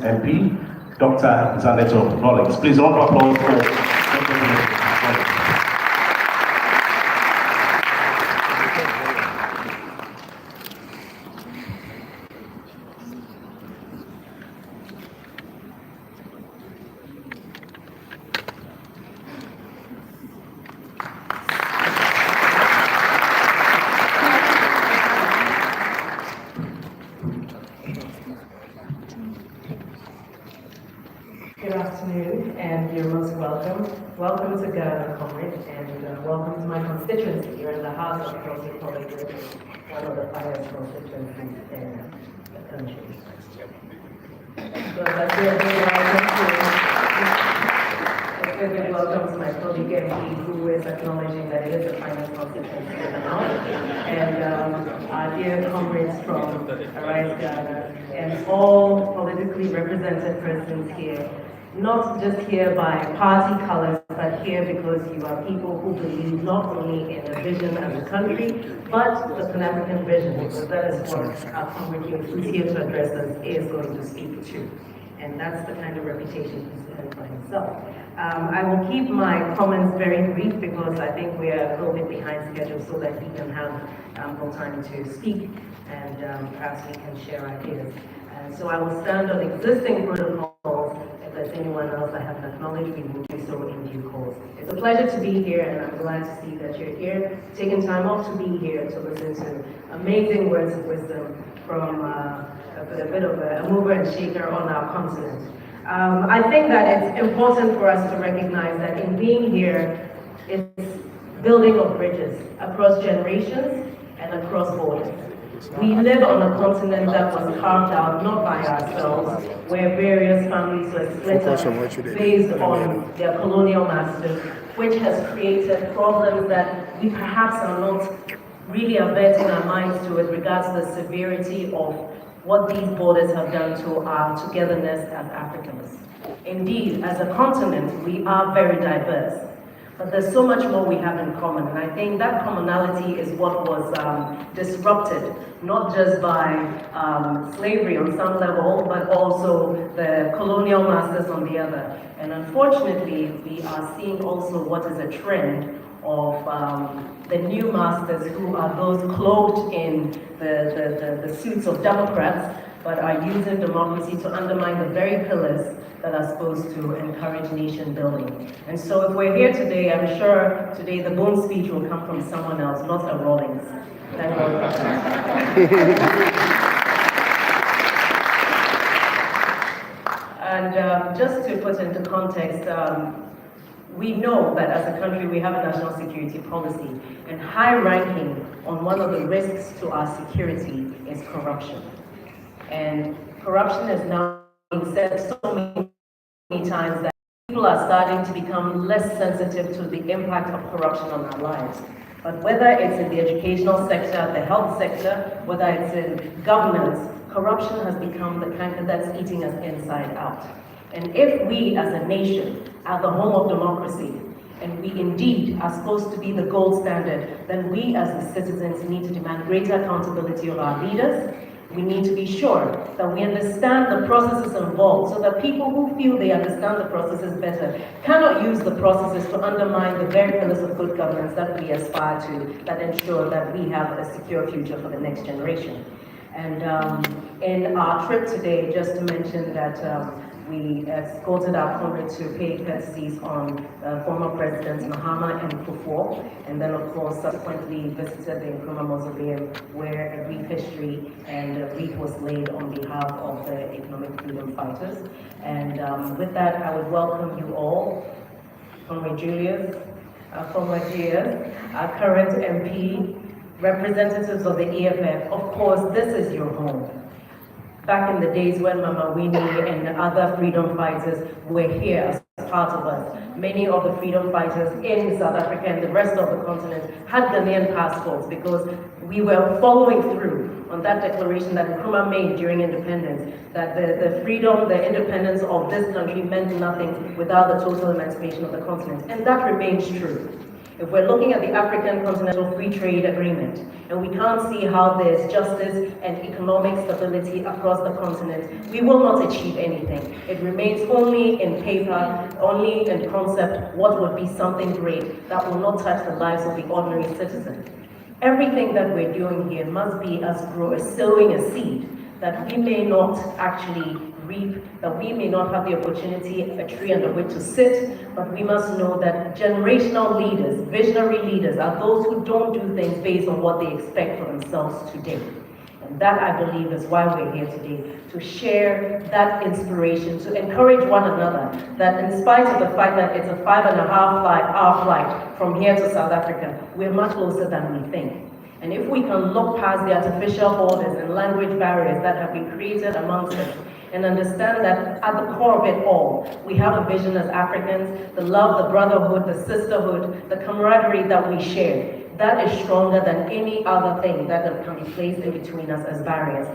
MP, Dr. Zaneto Rawlings. Please, a round of applause for Dr. Zaneto. Good afternoon, and you're most welcome. Welcome to Ghana, comrade, and welcome to my constituency. You're in the heart of Crossing College, which is one of the finest constituencies in the country. So that's a big welcome to my colleague MP, who is acknowledging that it is the finest constituency in the north, and our dear comrades from Arise Ghana, and all politically represented persons here. Not just here by party colors, but here because you are people who believe not only in a vision as a country, but the Pan-African vision, because that is what our comrade who's here to address us is going to speak to. And that's the kind of reputation he's earned for himself. I will keep my comments very brief because I think we are a little bit behind schedule so that we can have ample time to speak and perhaps we can share ideas. So I will stand on existing protocols. If there's anyone else I haven't acknowledged, we will do so in due course. It's a pleasure to be here, and I'm glad to see that you're here, taking time off to be here to listen to amazing words of wisdom from a bit of a mover and shaker on our continent. I think that it's important for us to recognize that in being here, it's building of bridges across generations and across borders. We live on a continent that was carved out not by ourselves, where various families were split up based on their colonial masters, which has created problems that we perhaps are not really averting our minds to with regards to the severity of what these borders have done to our togetherness as Africans. Indeed, as a continent, we are very diverse. But there's so much more we have in common, and I think that commonality is what was disrupted, not just by slavery on some level, but also the colonial masters on the other. And unfortunately, we are seeing also what is a trend of the new masters who are those cloaked in the suits of Democrats, but are using democracy to undermine the very pillars that are supposed to encourage nation building. And so if we're here today, I'm sure today the boom speech will come from someone else, not a Rawlings. Thank God for that. And just to put into context, we know that as a country we have a national security policy, and high ranking on one of the risks to our security is corruption. And corruption is now being said so many times that people are starting to become less sensitive to the impact of corruption on our lives. But whether it's in the educational sector, the health sector, whether it's in governance, corruption has become the canker that's eating us inside out. And if we as a nation are the home of democracy, and we indeed are supposed to be the gold standard, then we as the citizens need to demand greater accountability of our leaders. We need to be sure that we understand the processes involved so that people who feel they understand the processes better cannot use the processes to undermine the very pillars of good governance that we aspire to, that ensure that we have a secure future for the next generation. And in our trip today, just to mention that we escorted our comrade to pay courtesies on former Presidents Mahama and Kufuor, and then of course subsequently visited the Nkrumah Mausoleum where a brief history and a wreath was laid on behalf of the economic freedom fighters. And with that, I would welcome you all, Comrade Julius, former GS, our current MP, representatives of the EFF. Of course, this is your home. Back in the days when Mama Winnie and other freedom fighters were here as part of us, many of the freedom fighters in South Africa and the rest of the continent had Ghanaian passports because we were following through on that declaration that Nkrumah made during independence, that the freedom, the independence of this country meant nothing without the total emancipation of the continent. And that remains true. If we're looking at the African Continental Free Trade Agreement, and we can't see how there's justice and economic stability across the continent, we will not achieve anything. It remains only in paper, only in concept, what would be something great that will not touch the lives of the ordinary citizen. Everything that we're doing here must be as sowing a seed that we may not actually reap, that we may not have the opportunity, a tree under which to sit, but we must know that generational leaders, visionary leaders, are those who don't do things based on what they expect for themselves today. And that, I believe, is why we're here today, to share that inspiration, to encourage one another, that in spite of the fact that it's a 5.5-hour flight from here to South Africa, we're much closer than we think. And if we can look past the artificial borders and language barriers that have been created amongst us, and understand that at the core of it all, we have a vision as Africans, the love, the brotherhood, the sisterhood, the camaraderie that we share. That is stronger than any other thing that can be placed in between us as barriers.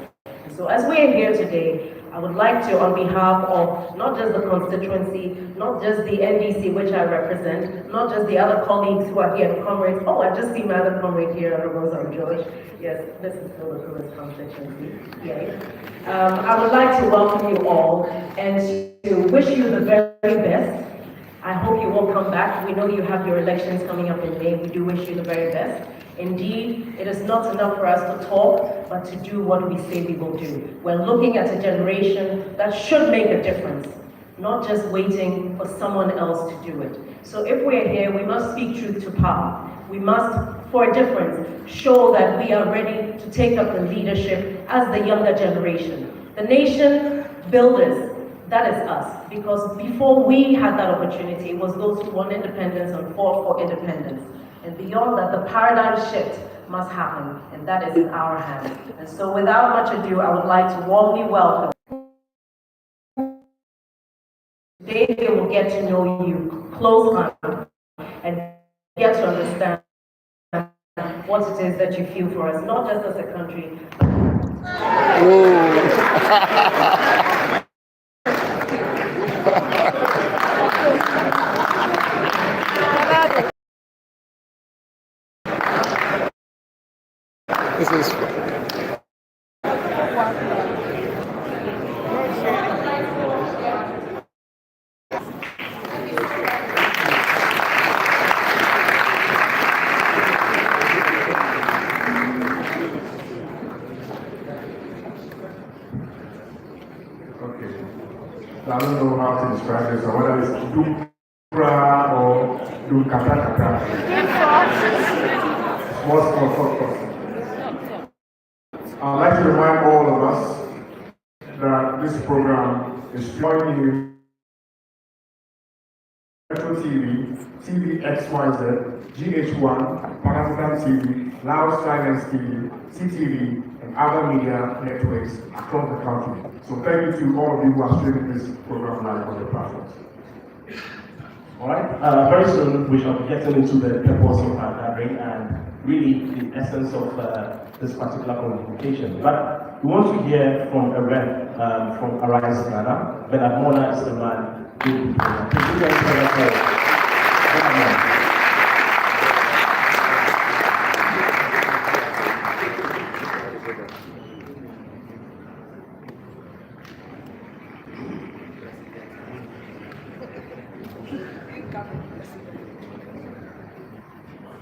And so as we are here today, I would like to, on behalf of not just the constituency, not just the NDC which I represent, not just the other colleagues who are here, comrades. Oh, I just see my other comrade here, Rosa George. Yes, this is still the Coolest constituency. Yay. I would like to welcome you all and to wish you the very best. I hope you will come back. We know you have your elections coming up in May. We do wish you the very best. Indeed, it is not enough for us to talk, but to do what we say we will do. We're looking at a generation that should make a difference, not just waiting for someone else to do it. So if we're here, we must speak truth to power. We must, for a difference, show that we are ready to take up the leadership as the younger generation. The nation builders, that is us, because before we had that opportunity, it was those who won independence and fought for independence. And beyond that, the paradigm shift must happen, and that is in our hands. And so without much ado, I would like to warmly welcome. Today they will get to know you close and get to understand what it is that you feel for us, not just as a country. This is I don't know how to describe this, or whether it's Dupra or Dukata. Small. I'd like to remind all of us that this program is joining you Metro TV, TV XYZ, GH1, Pan-African TV, Loud Silence TV, CTV, and other media networks across the country. So thank you to all of you who are streaming this program live on the platforms. All right, very soon we shall be getting into the purpose of our gathering and really the essence of this particular communication. But we want to hear from a rep from Arise Ghana. Bernard Mona is the man who thank you very much.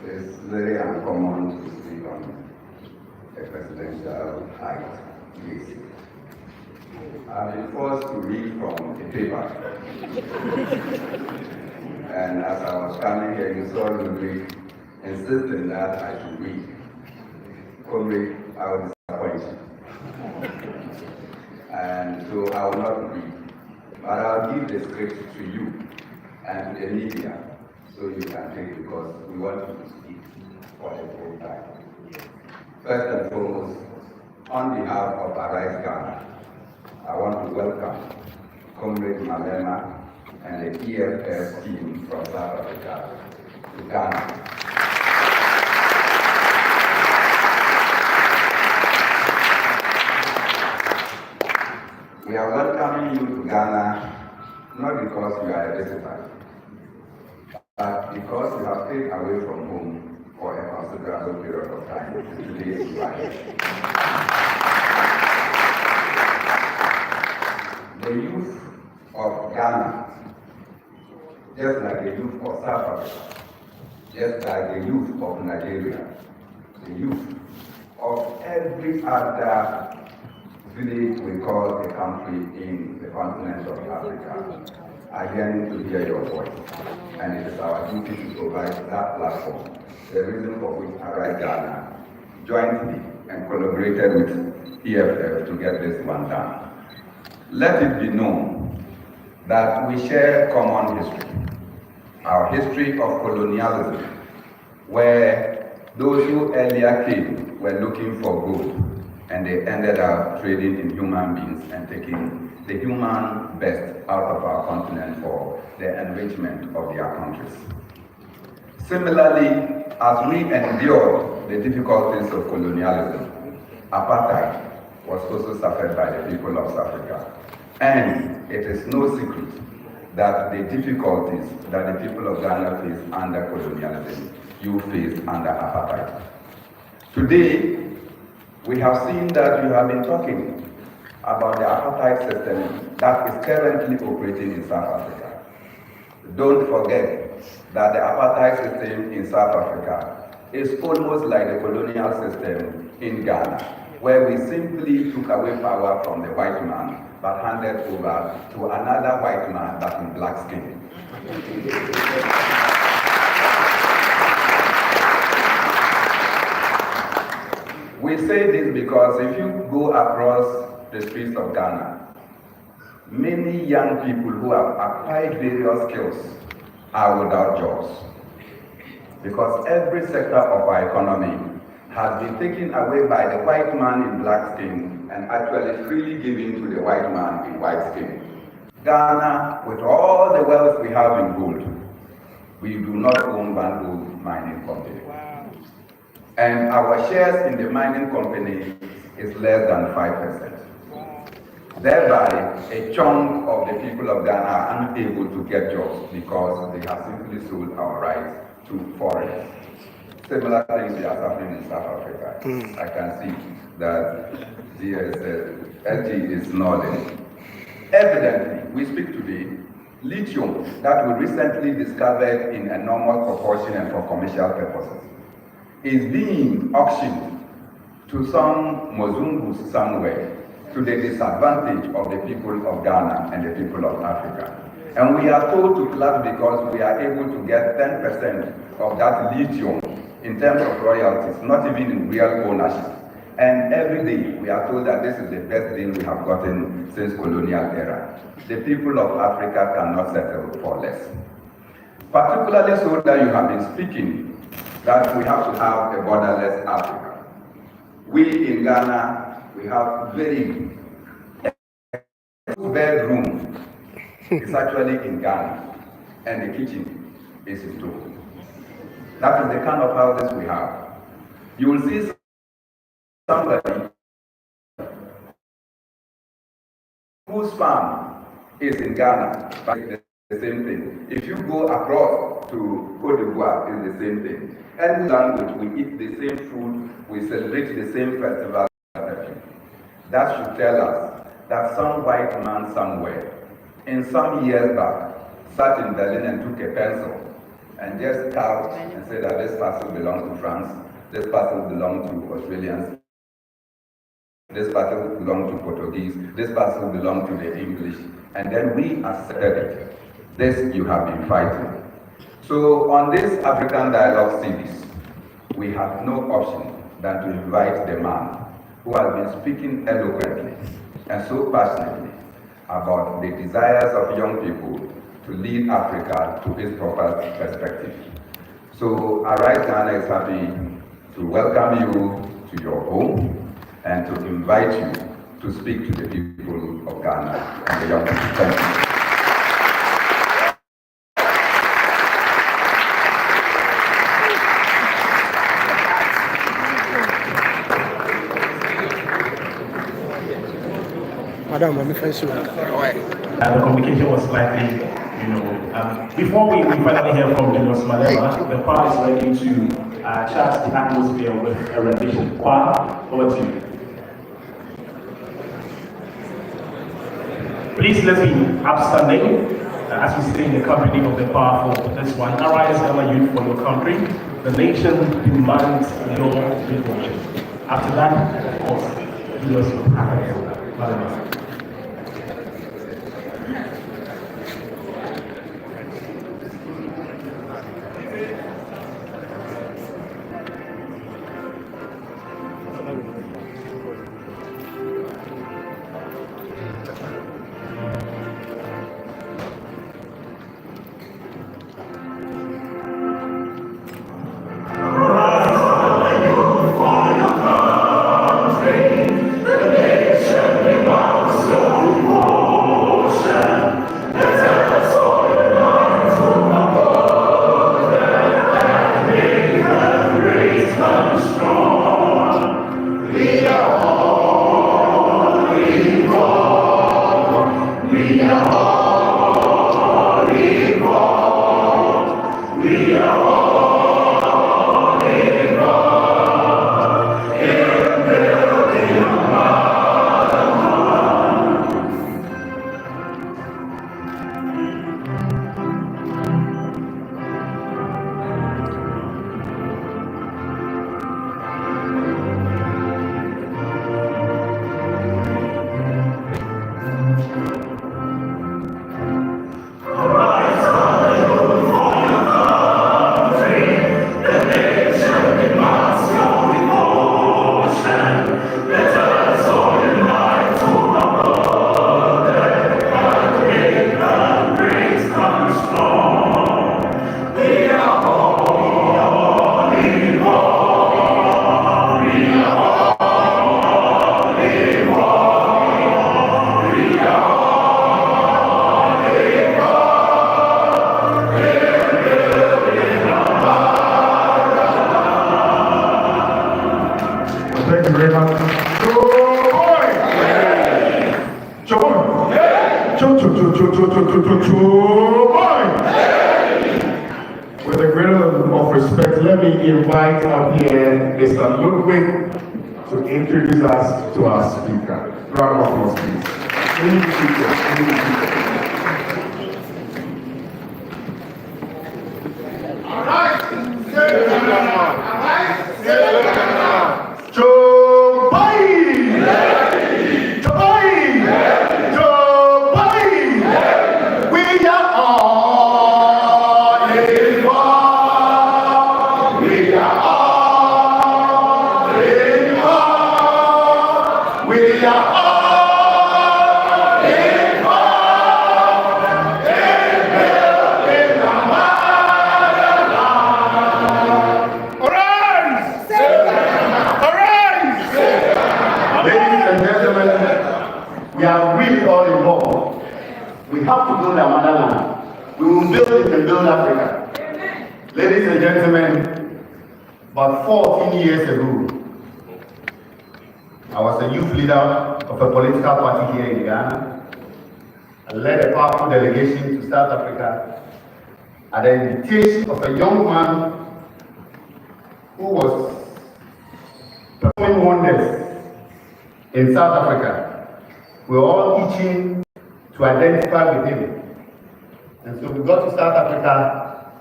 It's very uncommon to speak on a presidential act. I've been forced to read from a paper. And as I was coming here, you saw me insisting that I should read. Comrade, I was disappointed. And so I will not read. But I'll give the script to you and to the media so you can take it, because we want you to speak for the whole time. First and foremost, on behalf of Arise Ghana, I want to welcome Comrade Malema and the EFF team from South Africa to Ghana. We are welcoming you to Ghana not because you are a visitor, but But because you have stayed away from home for a considerable period of time, today you are here. The youth of Ghana, just like the youth of South Africa, just like the youth of Nigeria, the youth of every other village we call a country in the continent of Africa, are yearning to hear your voice. And it is our duty to provide that platform, the reason for which Arise Ghana jointly and collaborated with EFF to get this one done. Let it be known that we share common history, our history of colonialism, where those who earlier came were looking for gold, and they ended up trading in human beings and taking the human best out of our continent for the enrichment of their countries. Similarly, as we endured the difficulties of colonialism, apartheid was also suffered by the people of South Africa. And it is no secret that the difficulties that the people of Ghana face under colonialism, you face under apartheid. Today, we have seen that you have been talking about the apartheid system that is currently operating in South Africa. Don't forget that the apartheid system in South Africa is almost like the colonial system in Ghana, where we simply took away power from the white man but handed over to another white man but in black skin. We say this because if you go across the streets of Ghana, many young people who have acquired various skills are without jobs. Because every sector of our economy has been taken away by the white man in black skin and actually freely given to the white man in white skin. Ghana, with all the wealth we have in gold, we do not own one gold mining company. And our shares in the mining company is less than 5%. Thereby, a chunk of the people of Ghana are unable to get jobs because they have simply sold our rights to foreigners. Similar things are happening in South Africa. I can see that LG is nodding. Evidently, we speak today, lithium that we recently discovered in enormous proportion and for commercial purposes is being auctioned to some Mozungus somewhere to the disadvantage of the people of Ghana and the people of Africa. And we are told to clap because we are able to get 10% of that lithium in terms of royalties, not even in real ownership. And every day we are told that this is the best deal we have gotten since colonial era. The people of Africa cannot settle for less. Particularly so that you have been speaking that we have to have a borderless Africa. We in Ghana, we have very bedroom is actually in Ghana, and the kitchen is in Togo. That is the kind of houses we have. You will see somebody whose farm is in Ghana, but it's the same thing. If you go across to Cote d'Ivoire, it's the same thing. Any language, we eat the same food, we celebrate the same festival. That should tell us that some white man somewhere, in some years back, sat in Berlin and took a pencil and just carved and said that this parcel belongs to France, this parcel belongs to Australians, this parcel belongs to Portuguese, this parcel belongs to the English, and then we accepted it. This you have been fighting. So on this African Dialogue series, we have no option than to invite the man who has been speaking eloquently and so passionately about the desires of young people to lead Africa to its proper perspective. So Arise Ghana is happy to welcome you to your home and to invite you to speak to the people of Ghana and the young people. Thank you. The communication was slightly Before we finally hear from Julius Malema, the choir is ready to charge the atmosphere with a rendition. Choir, over to you. Please let's be upstanding as we stay in the company of the powerful for this one. Arise, Emma Youth, for your country. The nation demands your devotion. After that, of course, Julius Malema. Thank you very much. With a great deal of respect, let me invite up here Mr. Ludwig to introduce us to our speaker. Round of applause, please. All right. We are really all involved. We have to build our motherland. We will build it and build Africa. Ladies and gentlemen, about 14 years ago, I was a youth leader of a political party here in Ghana. I led a powerful delegation to South Africa at the invitation of a young man who was performing wonders in South Africa. We were all itching to identify with him. And so we got to South Africa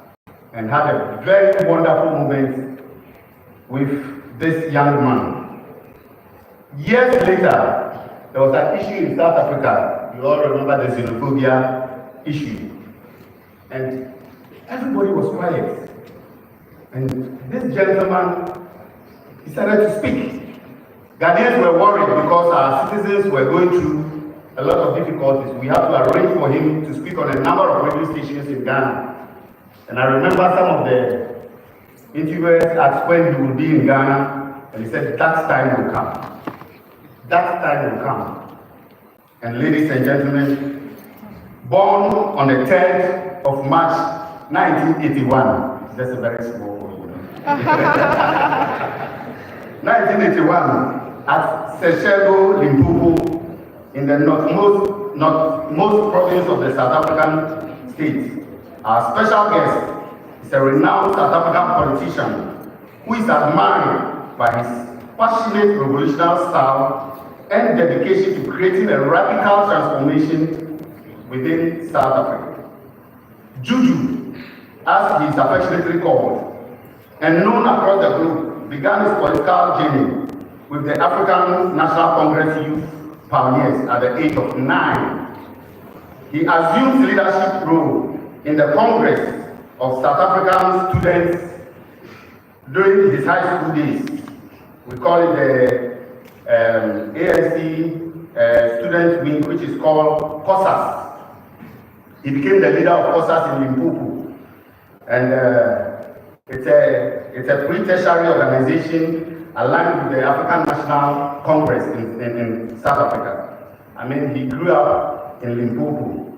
and had a very wonderful moment with this young man. Years later, there was an issue in South Africa. You all remember the xenophobia issue. And everybody was quiet. And this gentleman decided to speak. Ghanaians were worried because our citizens were going through a lot of difficulties. We had to arrange for him to speak on a number of radio stations in Ghana. And I remember some of the interviewers asked when he would be in Ghana, and he said, that time will come. That time will come. And ladies and gentlemen, born on the 3rd of March, 1981, that's a very small one, you know. 1981, at Seshego, Limpopo, in the northmost province of the South African state. Our special guest is a renowned South African politician who is admired by his passionate revolutionary style and dedication to creating a radical transformation within South Africa. Juju, as he is affectionately called, and known across the globe, began his political journey with the African National Congress Youth Pioneers at the age of 9. He assumed leadership role in the Congress of South African students during his high school days. We call it the ANC student wing, which is called COSAS. He became the leader of COSAS in Limpopo. And it's a pre-tertiary organization aligned with the African National Congress in South Africa. I mean, he grew up in Limpopo.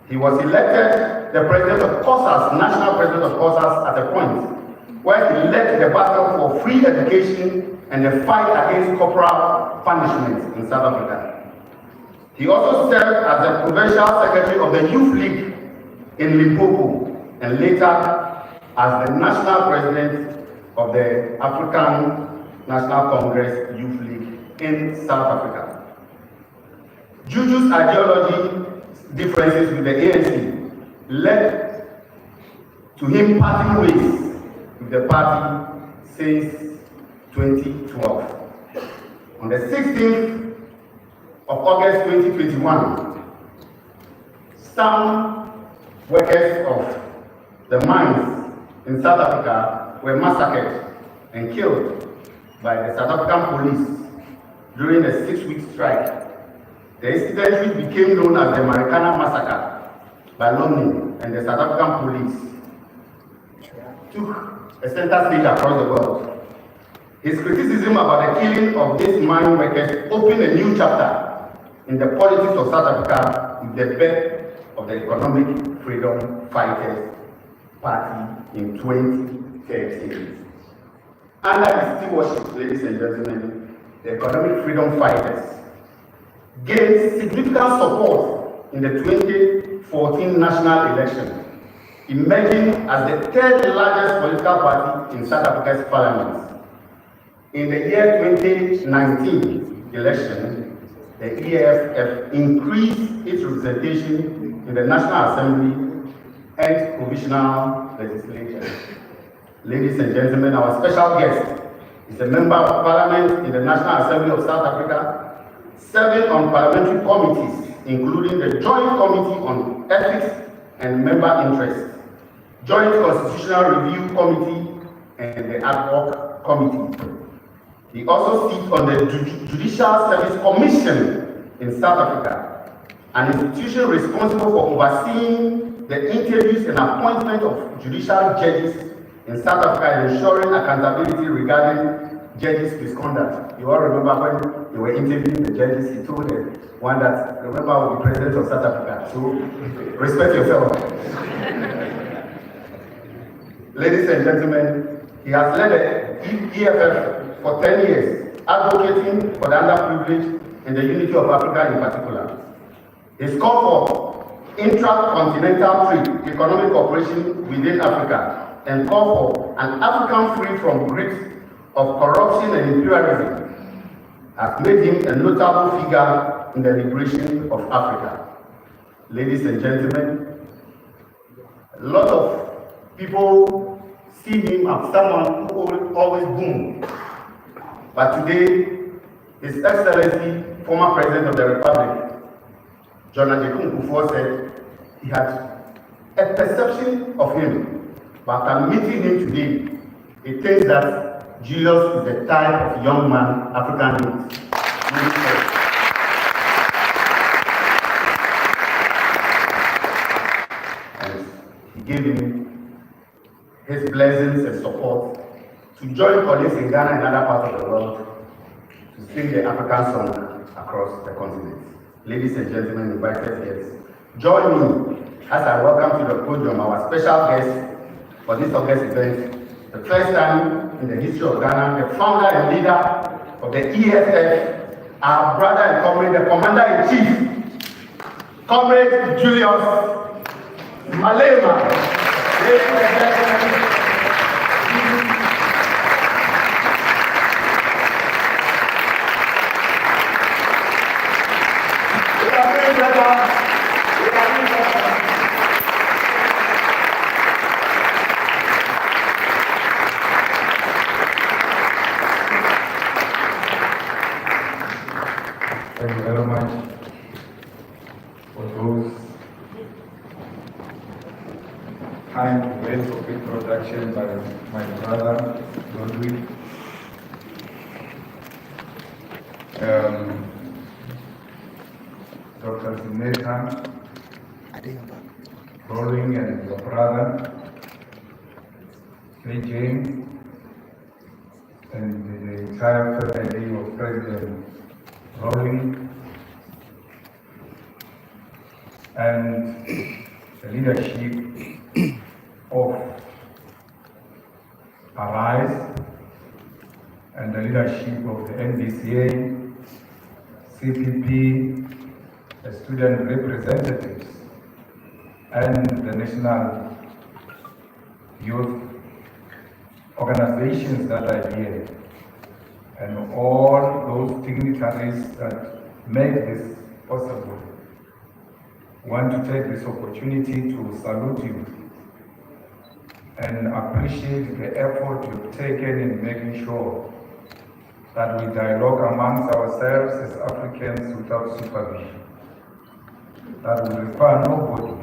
He was elected the president of COSAS, national president of COSAS, at a point where he led the battle for free education and the fight against corporal punishment in South Africa. He also served as the provincial secretary of the Youth League in Limpopo and later as the national president of the African National Congress Youth League in South Africa. Juju's ideology differences with the ANC led to him parting ways with the party since 2012. On the 16th of August 2021, some workers of the mines in South Africa were massacred and killed by the South African police during the 6-week strike. The incident, which became known as the Marikana Massacre by London and the South African police, took a center stage across the world. His criticism about the killing of these mine workers opened a new chapter in the politics of South Africa with the birth of the Economic Freedom Fighters Party in 2013. Under his stewardship, ladies and gentlemen, the Economic Freedom Fighters gained significant support in the 2014 national election, emerging as the third largest political party in South Africa's parliament. In the year 2019 election, the EFF increased its representation in the National Assembly and Provisional Legislature. Ladies and gentlemen, our special guest is a member of Parliament in the National Assembly of South Africa, serving on parliamentary committees, including the Joint Committee on Ethics and Member Interests, Joint Constitutional Review Committee, and the Ad hoc Committee. He also sits on the Judicial Service Commission in South Africa, an institution responsible for overseeing the interviews and appointment of judicial judges in South Africa and ensuring accountability regarding judges' misconduct. You all remember when they were interviewing the judges, he told the one that, remember, I will be president of South Africa, so respect yourself. Ladies and gentlemen, he has led the EFF for 10 years, advocating for the underprivileged and the unity of Africa in particular. His call for intra-continental trade, economic cooperation within Africa, and call for an African free from grips of corruption and imperialism has made him a notable figure in the liberation of Africa. Ladies and gentlemen, a lot of people see him as someone who will always boom. But today, His Excellency, former President of the Republic, John Ajekun Kufuor, said he had a perception of him, but after meeting him today, he thinks that Julius is the type of young man African needs. And he gave him his blessings and support to join colleagues in Ghana and other parts of the world to sing the African song across the continent. Ladies and gentlemen, invited guests, join me as I welcome to the podium our special guest for this August event, the first time in the history of Ghana, the founder and leader of the EFF, our brother and comrade, the Commander-in-Chief, Comrade Julius Malema. Ladies and gentlemen, Thank you very much for those kind words of introduction by my brother, Rodrigo. Dr. Sineta, Rolling and your brother, KJ, and the entire family of President Rolling, and the leadership of Arise, and the leadership of the NDCA, CPP, the student representatives, and the national youth organizations that are here, and all those dignitaries that make this possible. I want to take this opportunity to salute you and appreciate the effort you've taken in making sure that we dialogue amongst ourselves as Africans without supervision, that we require nobody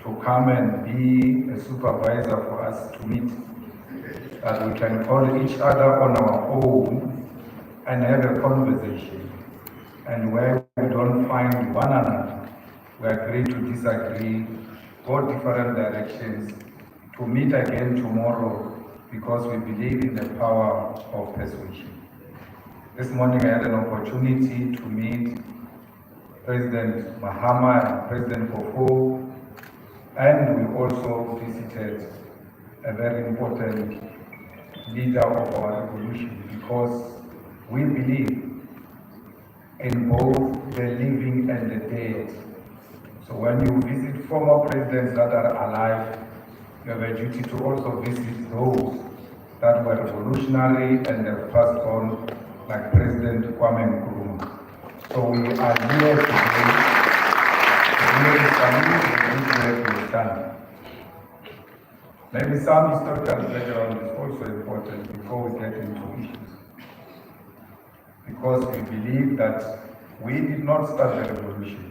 to come and be a supervisor for us to meet, that we can call each other on our own and have a conversation, and where we don't find one another, we agree to disagree, go different directions, to meet again tomorrow, because we believe in the power of persuasion. This morning I had an opportunity to meet President Mahama and President Kofo, and we also visited a very important leader of our revolution, because we believe in both the living and the dead. So when you visit former presidents that are alive, you have a duty to also visit those that were revolutionary and have passed on, like President Kwame Nkrumah. So we are here today to really salute the good work we've done. Maybe some historical background is also important before we get into issues. Because we believe that we did not start the revolution.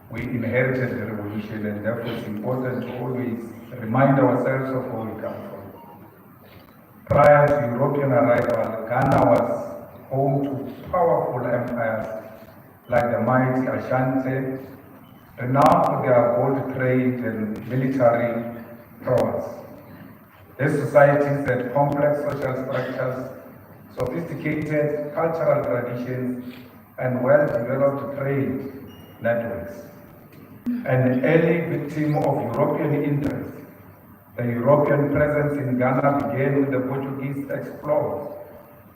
We inherited the revolution, and therefore it's important to always remind ourselves of where we come from. Prior to European arrival, Ghana was home to powerful empires like the mighty Ashanti, renowned for their gold trade and military prowess. These societies had complex social structures, sophisticated cultural traditions, and well-developed trade networks. An early victim of European interest, the European presence in Ghana began with the Portuguese explorers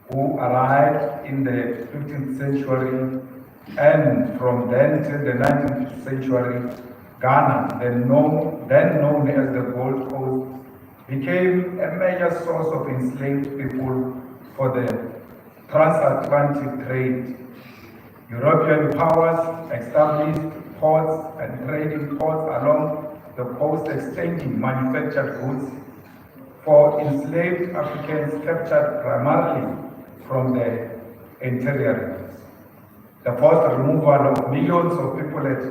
who arrived in the 15th century, and from then till the 19th century, Ghana, then known as the Gold Coast, became a major source of enslaved people for the transatlantic trade. European powers established ports and trading ports along the coast, exchanging manufactured goods for enslaved Africans captured primarily from the interior regions. The forced removal of millions of people had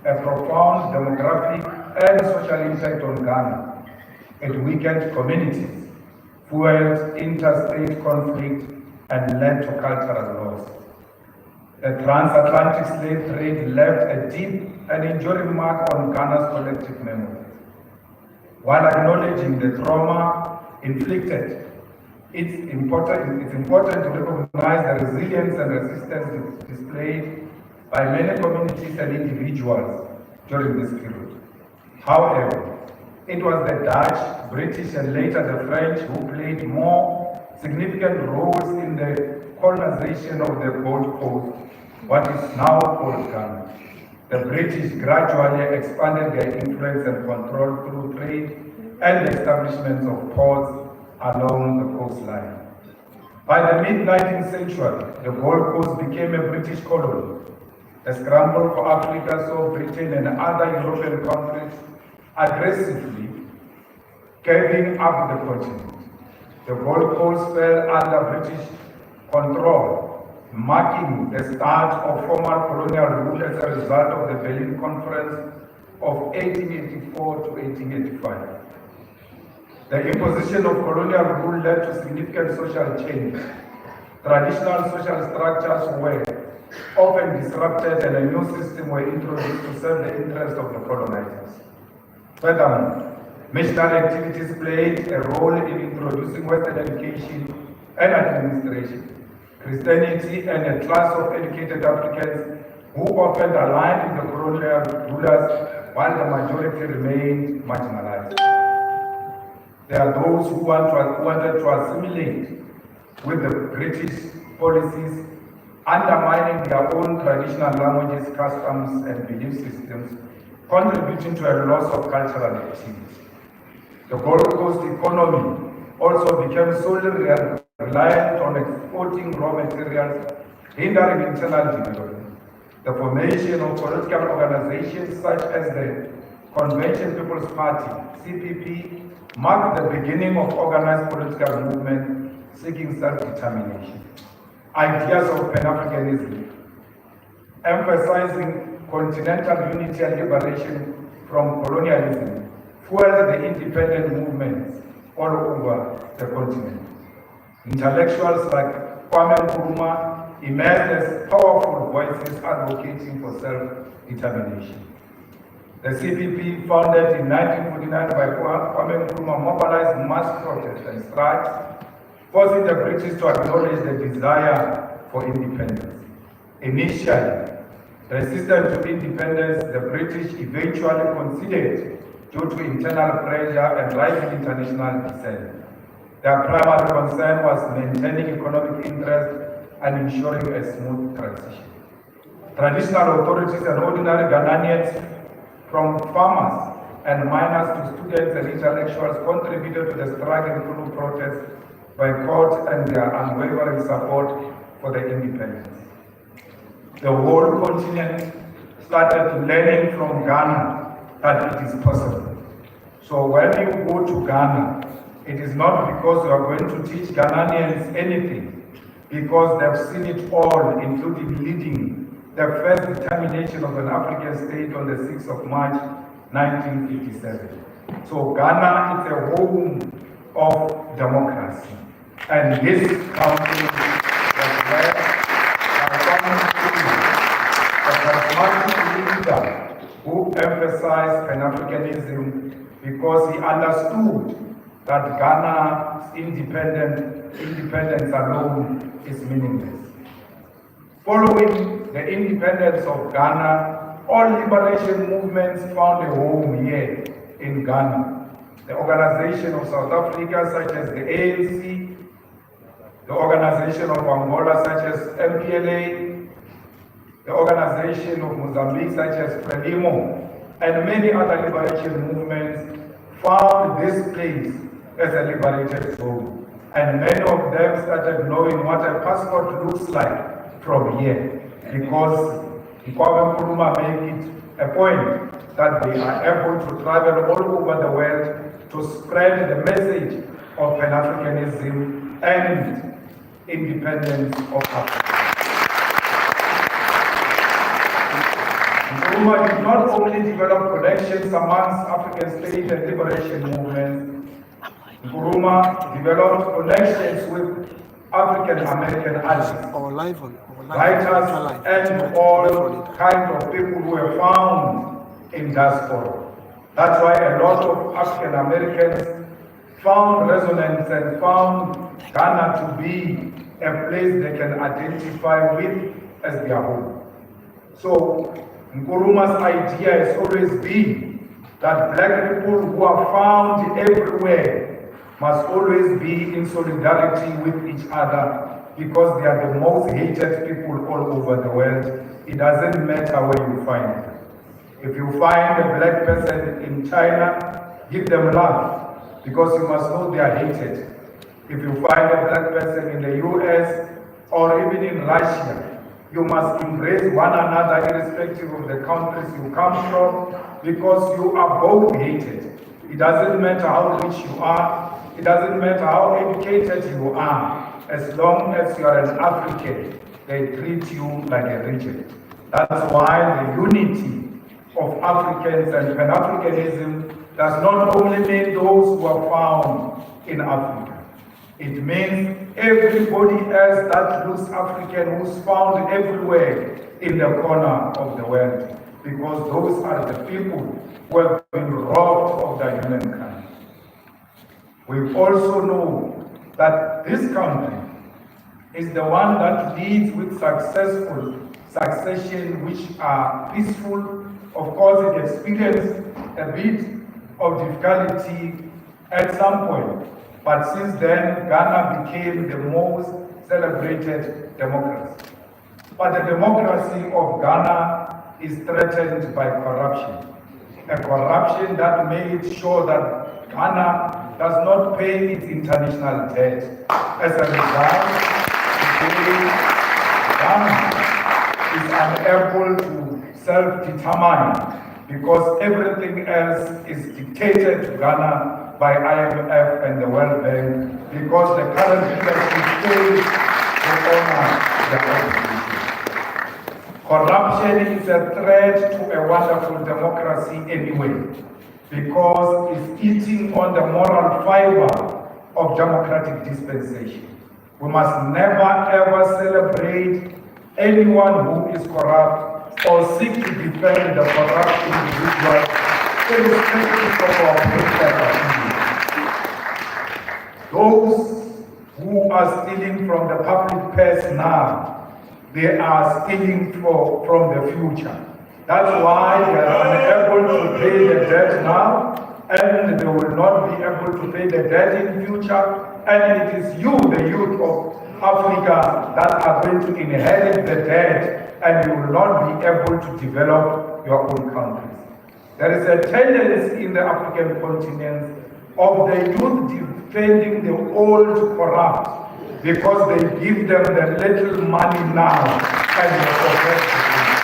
a profound demographic and social impact on Ghana. It weakened communities, fueled interstate conflict, and led to cultural loss. The transatlantic slave trade left a deep and enduring mark on Ghana's collective memory. While acknowledging the trauma inflicted, it's important to recognize the resilience and resistance displayed by many communities and individuals during this period. However, it was the Dutch, British, and later the French who played more significant roles in the colonization of the Gold Coast, what is now called Ghana. the British gradually expanded their influence and control through trade and the establishment of ports along the coastline. By the mid-19th century, the Gold Coast became a British colony. The scramble for Africa saw Britain and other European countries aggressively carving up the continent. The Gold Coast fell under British control, marking the start of formal colonial rule as a result of the Berlin Conference of 1884 to 1885. The imposition of colonial rule led to significant social change. Traditional social structures were often disrupted and a new system were introduced to serve the interests of the colonizers. Furthermore, missionary activities played a role in introducing Western education and administration. Christianity and a class of educated Africans who often aligned with the colonial rulers while the majority remained marginalized. There are those who wanted to assimilate with the British policies, undermining their own traditional languages, customs, and belief systems, contributing to a loss of cultural activity. The Gold Coast economy also became solely reliant on exporting raw materials, hindering internal development. The formation of political organizations such as the Convention People's Party, CPP, marked the beginning of organized political movement seeking self-determination. Ideas of Pan-Africanism, emphasizing continental unity and liberation from colonialism, fueled the independent movements all over the continent. Intellectuals like Kwame Nkrumah emerged as powerful voices advocating for self-determination. The CPP, founded in 1949 by Kwame Nkrumah, mobilized mass protests and strikes, forcing the British to acknowledge the desire for independence. Initially, resistant to independence, the British eventually conceded due to internal pressure and rising international dissent. Their primary concern was maintaining economic interest and ensuring a smooth transition. Traditional authorities and ordinary Ghanaians, from farmers and miners to students and intellectuals, contributed to the struggle through protests, boycott, and their unwavering support for the independence. The whole continent started learning from Ghana that it is possible. So when you go to Ghana, it is not because you are going to teach Ghanaians anything, because they've seen it all, including leading the first determination of an African state on the 6th of March, 1957. So Ghana is a home of democracy. And this country was led by a charismatic leader who emphasized Pan-Africanism because he understood that Ghana's independence alone is meaningless. Following the independence of Ghana, all liberation movements found a home here in Ghana. The organization of South Africa, such as the ANC, the organization of Angola, such as MPLA, the organization of Mozambique, such as Frelimo, and many other liberation movements found this place as a liberated zone. And many of them started knowing what a passport looks like from here, because Kwame Nkrumah made it a point that they are able to travel all over the world to spread the message of Pan-Africanism and independence of Africa. Nkrumah did not only develop connections amongst African states and liberation movements, Nkrumah developed connections with African American allies, writers, and all kinds of people who were found in diaspora. That's why a lot of African Americans found resonance and found Ghana to be a place they can identify with as their home. So Nkrumah's idea has always been that black people who are found everywhere must always be in solidarity with each other, because they are the most hated people all over the world. It doesn't matter where you find them. If you find a black person in China, give them love, because you must know they are hated. If you find a black person in the US or even in Russia, you must embrace one another irrespective of the countries you come from, because you are both hated. It doesn't matter how rich you are, it doesn't matter how educated you are, as long as you are an African, they treat you like a reject. That's why the unity of Africans and Pan-Africanism does not only mean those who are found in Africa. It means everybody else that looks African, who's found everywhere in the corner of the world, because those are the people who have been robbed of their humankind. We also know that this country is the one that leads with successful succession, which are peaceful. Of course, it experienced a bit of difficulty at some point, but since then, Ghana became the most celebrated democracy. But the democracy of Ghana is threatened by corruption. A corruption that made sure that Ghana does not pay its international debt. As a result, today, Ghana is unable to self-determine, because everything else is dictated to Ghana by IMF and the World Bank, because the current leadership fails to honor their obligations. Corruption is a threat to a wonderful democracy anyway, because it's eating on the moral fiber of democratic dispensation. We must never ever celebrate anyone who is corrupt or seek to defend the corrupt individual, irrespective of our political opinion. Those who are stealing from the public purse now, they are stealing from the future. That's why they are unable to pay the debt now, and they will not be able to pay the debt in future. And it is you, the youth of Africa, that are going to inherit the debt, and you will not be able to develop your own countries. There is a tendency in the African continent of the youth defending the old corrupt, because they give them the little money now and they forget to give.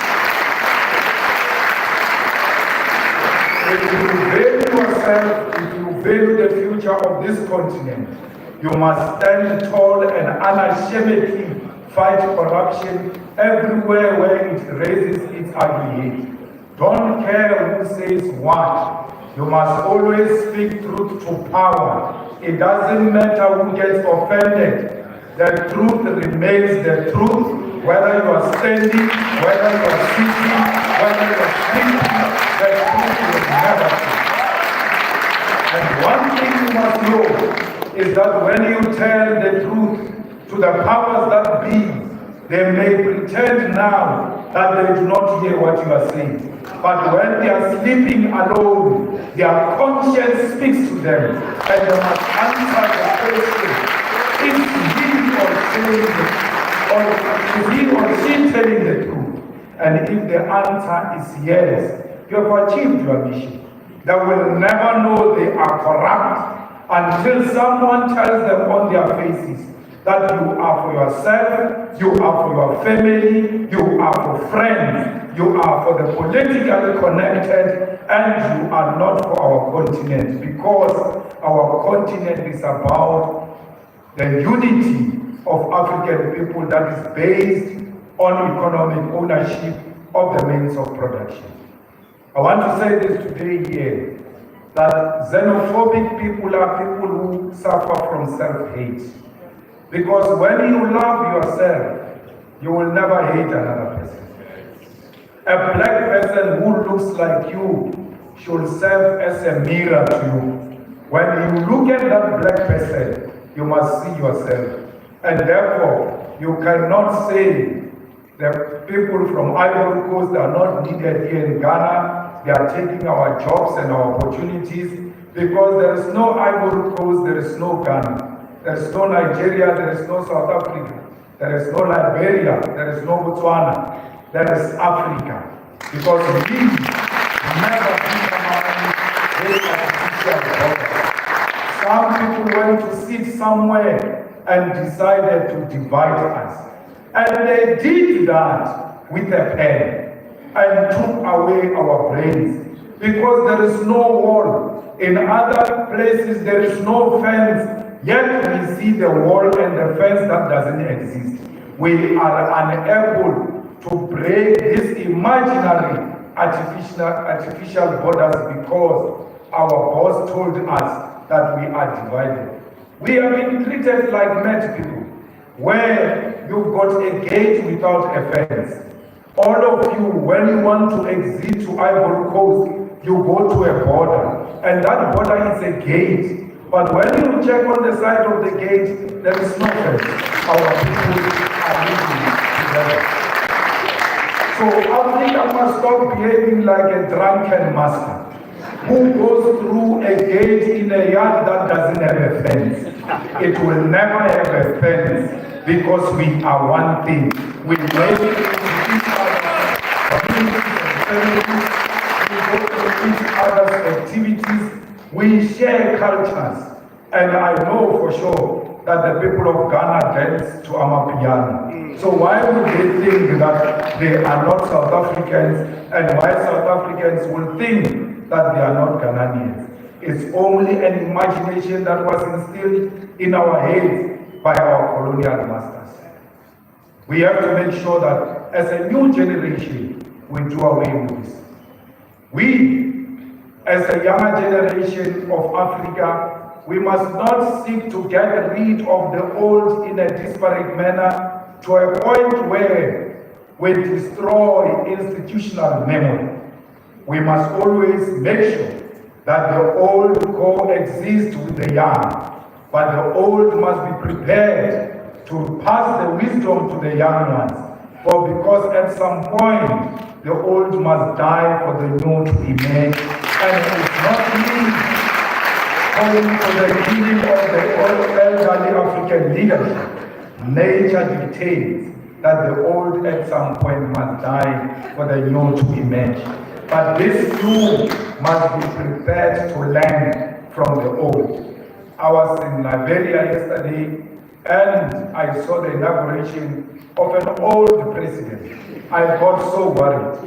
If you value yourself, if you value the future of this continent, you must stand tall and unashamedly fight corruption everywhere where it raises its ugly head. Don't care who says what. You must always speak truth to power. It doesn't matter who gets offended. The truth remains the truth, whether you are standing, whether you are sitting, whether you are sleeping, the truth will never change. And one thing you must know is that when you tell the truth to the powers that be, they may pretend now that they do not hear what you are saying. But when they are sleeping alone, their conscience speaks to them, and they must answer the question, is he or she telling the truth? And if the answer is yes, you have achieved your mission. They will never know they are corrupt until someone tells them on their faces that you are for yourself, you are for your family, you are for friends, you are for the politically connected, and you are not for our continent, because our continent is about the unity of African people that is based on economic ownership of the means of production. I want to say this today here, that xenophobic people are people who suffer from self-hate. Because when you love yourself, you will never hate another person. A black person who looks like you should serve as a mirror to you. When you look at that black person, you must see yourself. And therefore, you cannot say the people from Ivory Coast are not needed here in Ghana. They are taking our jobs and our opportunities, because there is no Ivory Coast, there is no Ghana. There is no Nigeria, there is no South Africa, there is no Liberia, there is no Botswana, there is Africa. Because we never determine this artificial border. Some people went to sit somewhere and decided to divide us. And they did that with a pen and took away our brains. Because there is no wall. In other places there is no fence, yet we see the wall and the fence that doesn't exist. We are unable to break this imaginary artificial borders because our boss told us that we are divided. We have been treated like mad people, where you've got a gate without a fence. All of you, when you want to exit to Ivory Coast, you go to a border, and that border is a gate. But when you check on the side of the gate, there is no fence. Our people are living together. So Africa must stop behaving like a drunken master who goes through a gate in a yard that doesn't have a fence. It will never have a fence because we are one thing. We make it into each other's communities and families. We go to each other's activities. We share cultures. And I know for sure that the people of Ghana dance to Amapiano. So why would they think that they are not South Africans, and why South Africans will think that they are not Ghanaians? It's only an imagination that was instilled in our heads by our colonial masters. We have to make sure that as a new generation, we do away with this. We, as a younger generation of Africa, we must not seek to get rid of the old in a disparate manner to a point where we destroy institutional memory. We must always make sure that the old coexist with the young, but the old must be prepared to pass the wisdom to the young ones. For because at some point, the old must die for the new to emerge, and it is not me calling for the killing of the old elderly African leadership. Nature dictates that the old at some point must die for the new to emerge. But this new must be prepared to learn from the old. I was in Liberia yesterday and I saw the inauguration of an old president. I got so worried.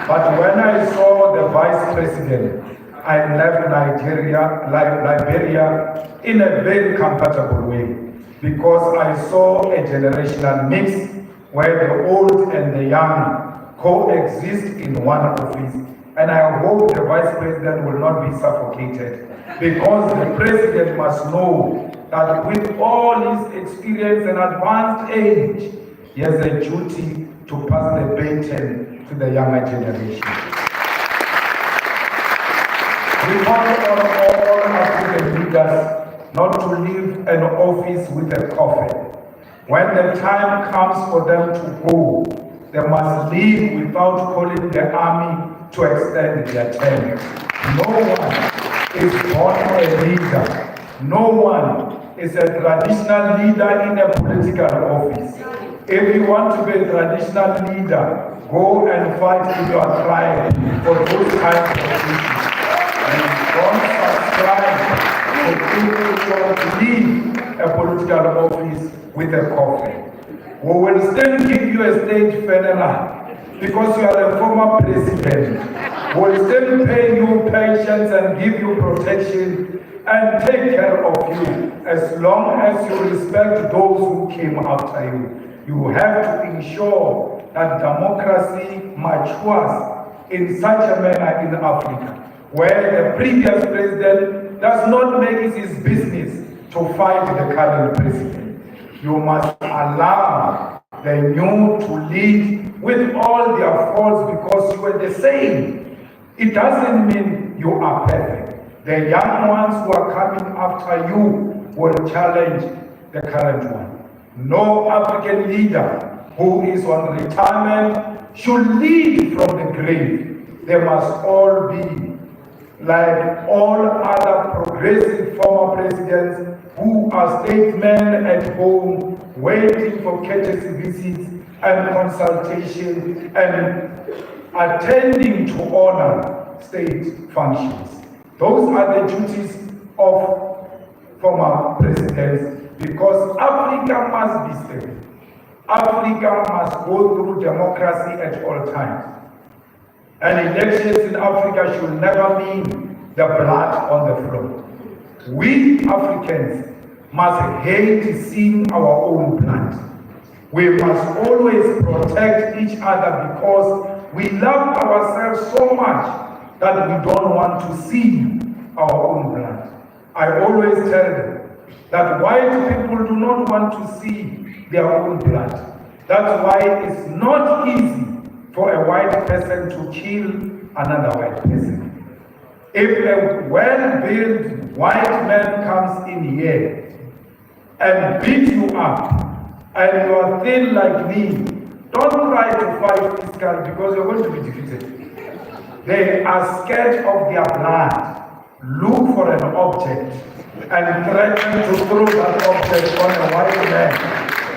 But when I saw the vice president, I left Liberia in a very comfortable way, because I saw a generational mix where the old and the young coexist in one office. And I hope the vice president will not be suffocated, because the president must know that with all his experience and advanced age, he has a duty to pass the baton to the younger generation. We call on all African leaders not to leave an office with a coffin. When the time comes for them to go, they must leave without calling the army to extend their term. No one is born a leader. No one is a traditional leader in a political office. If you want to be a traditional leader, go and fight in your tribe for those kinds of issues. And don't subscribe to people who want to leave a political office with a coffin. We will still give you a state funeral because you are a former president. We will still pay you pensions and give you protection and take care of you as long as you respect those who came after you. You have to ensure that democracy matures in such a manner in Africa, where the previous president does not make it his business to fight the current president. You must allow the new to lead with all their faults because you are the same. It doesn't mean you are perfect. The young ones who are coming after you will challenge the current one. No African leader who is on retirement should lead from the grave. They must all be like all other progressive former presidents who are statesmen at home, waiting for courtesy visits and consultation and attending to honor state functions. Those are the duties of former presidents, because Africa must be stable. Africa must go through democracy at all times. And elections in Africa should never mean the blood on the floor. We Africans must hate seeing our own blood. We must always protect each other because we love ourselves so much that we don't want to see our own blood. I always tell them that white people do not want to see their own blood. That's why it's not easy for a white person to kill another white person. If a well-built white man comes in here and beats you up and you are thin like me, don't try to fight this guy because you're going to be defeated. They are scared of their blood. Look for an object and threaten to throw that object on a white man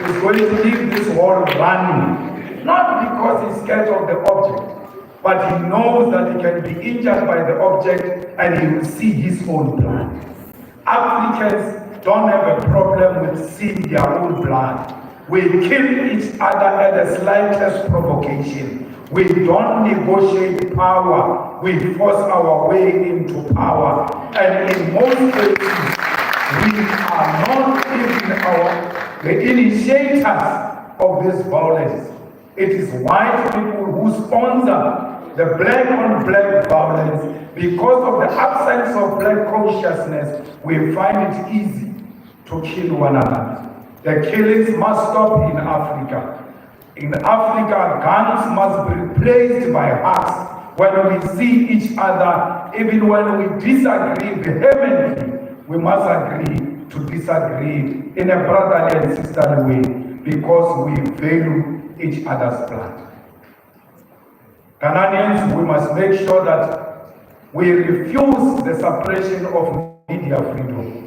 who's going to leave this world running. Not because he's scared of the object, but he knows that he can be injured by the object and he will see his own blood. Africans don't have a problem with seeing their own blood. We kill each other at the slightest provocation. We don't negotiate power. We force our way into power. And in most cases, we are not even the initiators of this violence. It is white people who sponsor the black-on-black violence. Because of the absence of black consciousness, we find it easy to kill one another. The killings must stop in Africa. In Africa, guns must be replaced by hugs. When we see each other, even when we disagree vehemently, we must agree to disagree in a brotherly and sisterly way because we value each other's blood. Ghanaians, we must make sure that we refuse the suppression of media freedom.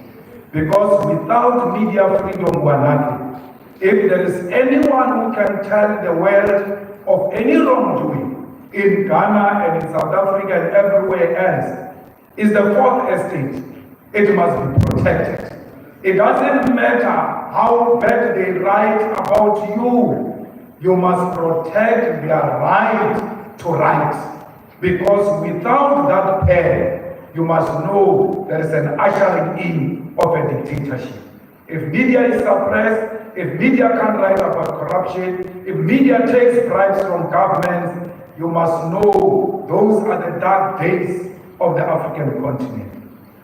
Because without media freedom, we are nothing. If there is anyone who can tell the world of any wrongdoing in Ghana and in South Africa and everywhere else, is the fourth estate. It must be protected. It doesn't matter how bad they write about you. You must protect their right to write. Because without that pen, you must know there is an ushering in of a dictatorship. If media is suppressed, if media can't write about corruption, if media takes bribes from governments, you must know those are the dark days of the African continent.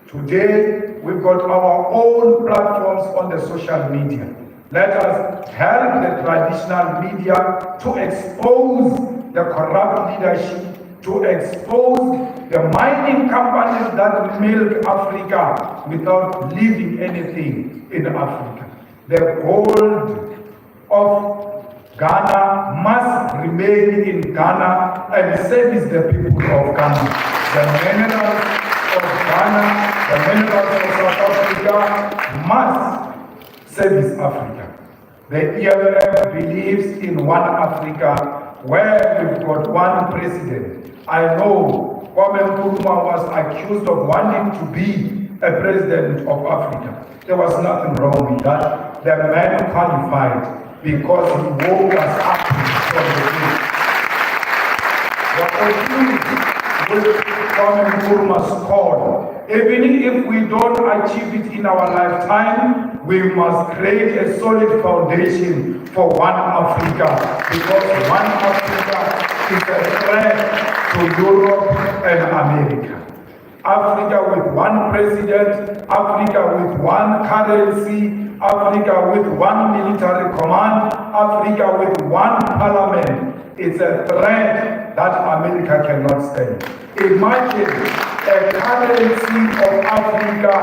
Today, we've got our own platforms on the social media. Let us help the traditional media to expose the corrupt leadership, to expose the mining companies that milk Africa without leaving anything in Africa. The gold of Ghana must remain in Ghana and service the people of Ghana. The minerals of Ghana, the minerals of South Africa must service Africa. The EFF believes in one Africa where we've got one president. I know Kwame Nkrumah was accused of wanting to be a president of Africa. There was nothing wrong with that. The man qualified because he woke us up from the grave. The opportunity with Kwame Nkrumah's call, even if we don't achieve it in our lifetime, we must create a solid foundation for one Africa, because one Africa is a threat to Europe and America. Africa with one president, Africa with one currency, Africa with one military command, Africa with one parliament. It's a threat that America cannot stand. Imagine a currency of Africa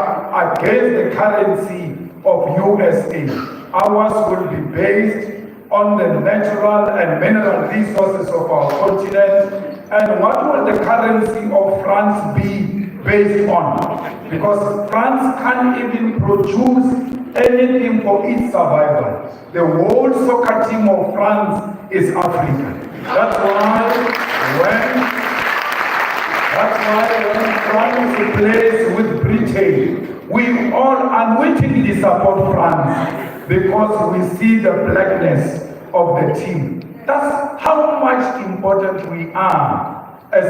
against the currency of USA. Ours will be based on the natural and mineral resources of our continent. And what will the currency of France be based on? Because France can't even produce anything for its survival. The whole soccer team of France is African. That's why when France plays with Britain, we all unwittingly support France because we see the blackness of the team. That's how much important we are as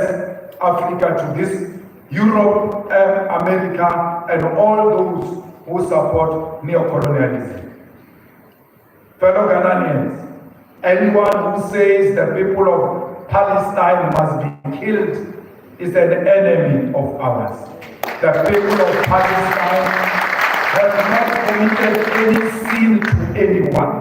Africa to this Europe, America, and all those who support neocolonialism. Fellow Ghanaians, anyone who says the people of Palestine must be killed is an enemy of ours. The people of Palestine have not committed any sin to anyone.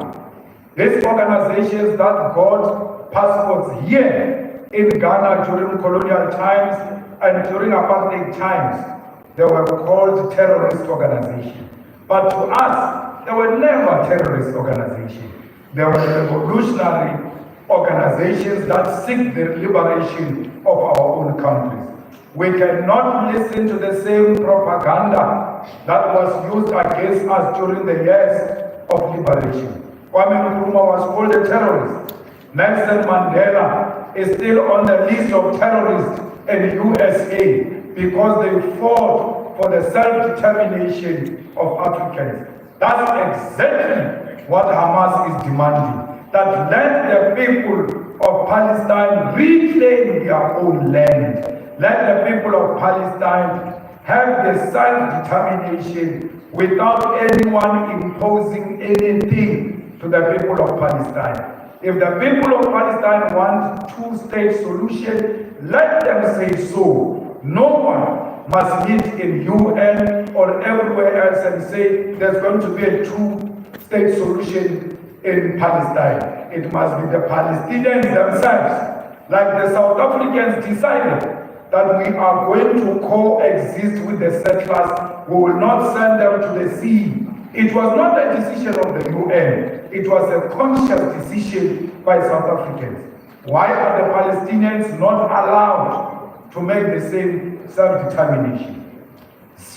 These organizations that got passports here in Ghana during colonial times and during apartheid times, they were called terrorist organizations. But to us, they were never terrorist organizations. They were revolutionary organizations that seek the liberation of our own countries. We cannot listen to the same propaganda that was used against us during the years of liberation. Kwame Nkrumah was called a terrorist. Nelson Mandela is still on the list of terrorists in USA because they fought for the self-determination of Africans. That's exactly what Hamas is demanding. That let the people of Palestine reclaim their own land. Let the people of Palestine have the self-determination without anyone imposing anything to the people of Palestine. If the people of Palestine want two-state solution, let them say so. No one must meet in UN or everywhere else and say there's going to be a two-state solution in Palestine. It must be the Palestinians themselves, like the South Africans decided that we are going to coexist with the settlers. We will not send them to the sea. It was not a decision of the UN. It was a conscious decision by South Africans. Why are the Palestinians not allowed to make the same self-determination?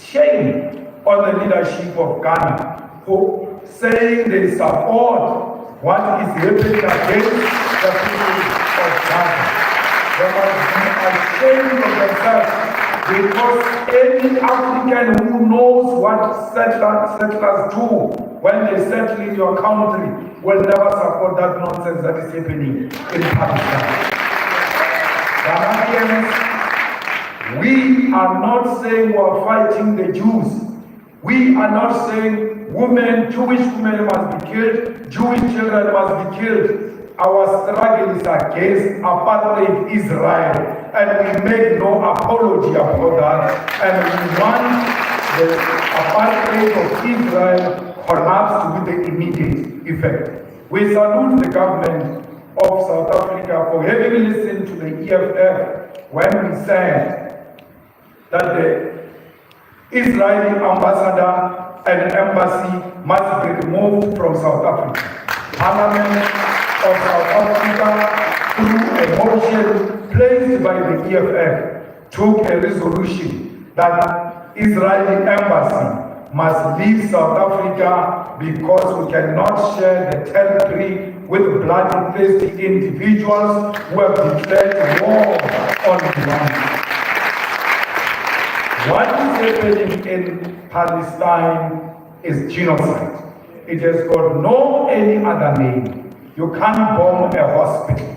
Shame on the leadership of Ghana, who saying they support what is happening against the people of Ghana. They must be ashamed of themselves, because any African who knows what settlers do when they settle in your country will never support that nonsense that is happening in Pakistan. Ghanaians, we are not saying we are fighting the Jews. We are not saying Jewish women must be killed, Jewish children must be killed. Our struggle is against apartheid Israel, and we make no apology about that, and we want the apartheid of Israel collapse with the immediate effect. We salute the government of South Africa for having listened to the EFF when we said that the Israeli ambassador and embassy must be removed from South Africa. Parliament of South Africa, through a motion placed by the EFF, took a resolution that Israeli embassy must leave South Africa because we cannot share the territory with bloodthirsty individuals who have declared war on the land. What is happening in Palestine is genocide. It has got no any other name. You can't bomb a hospital.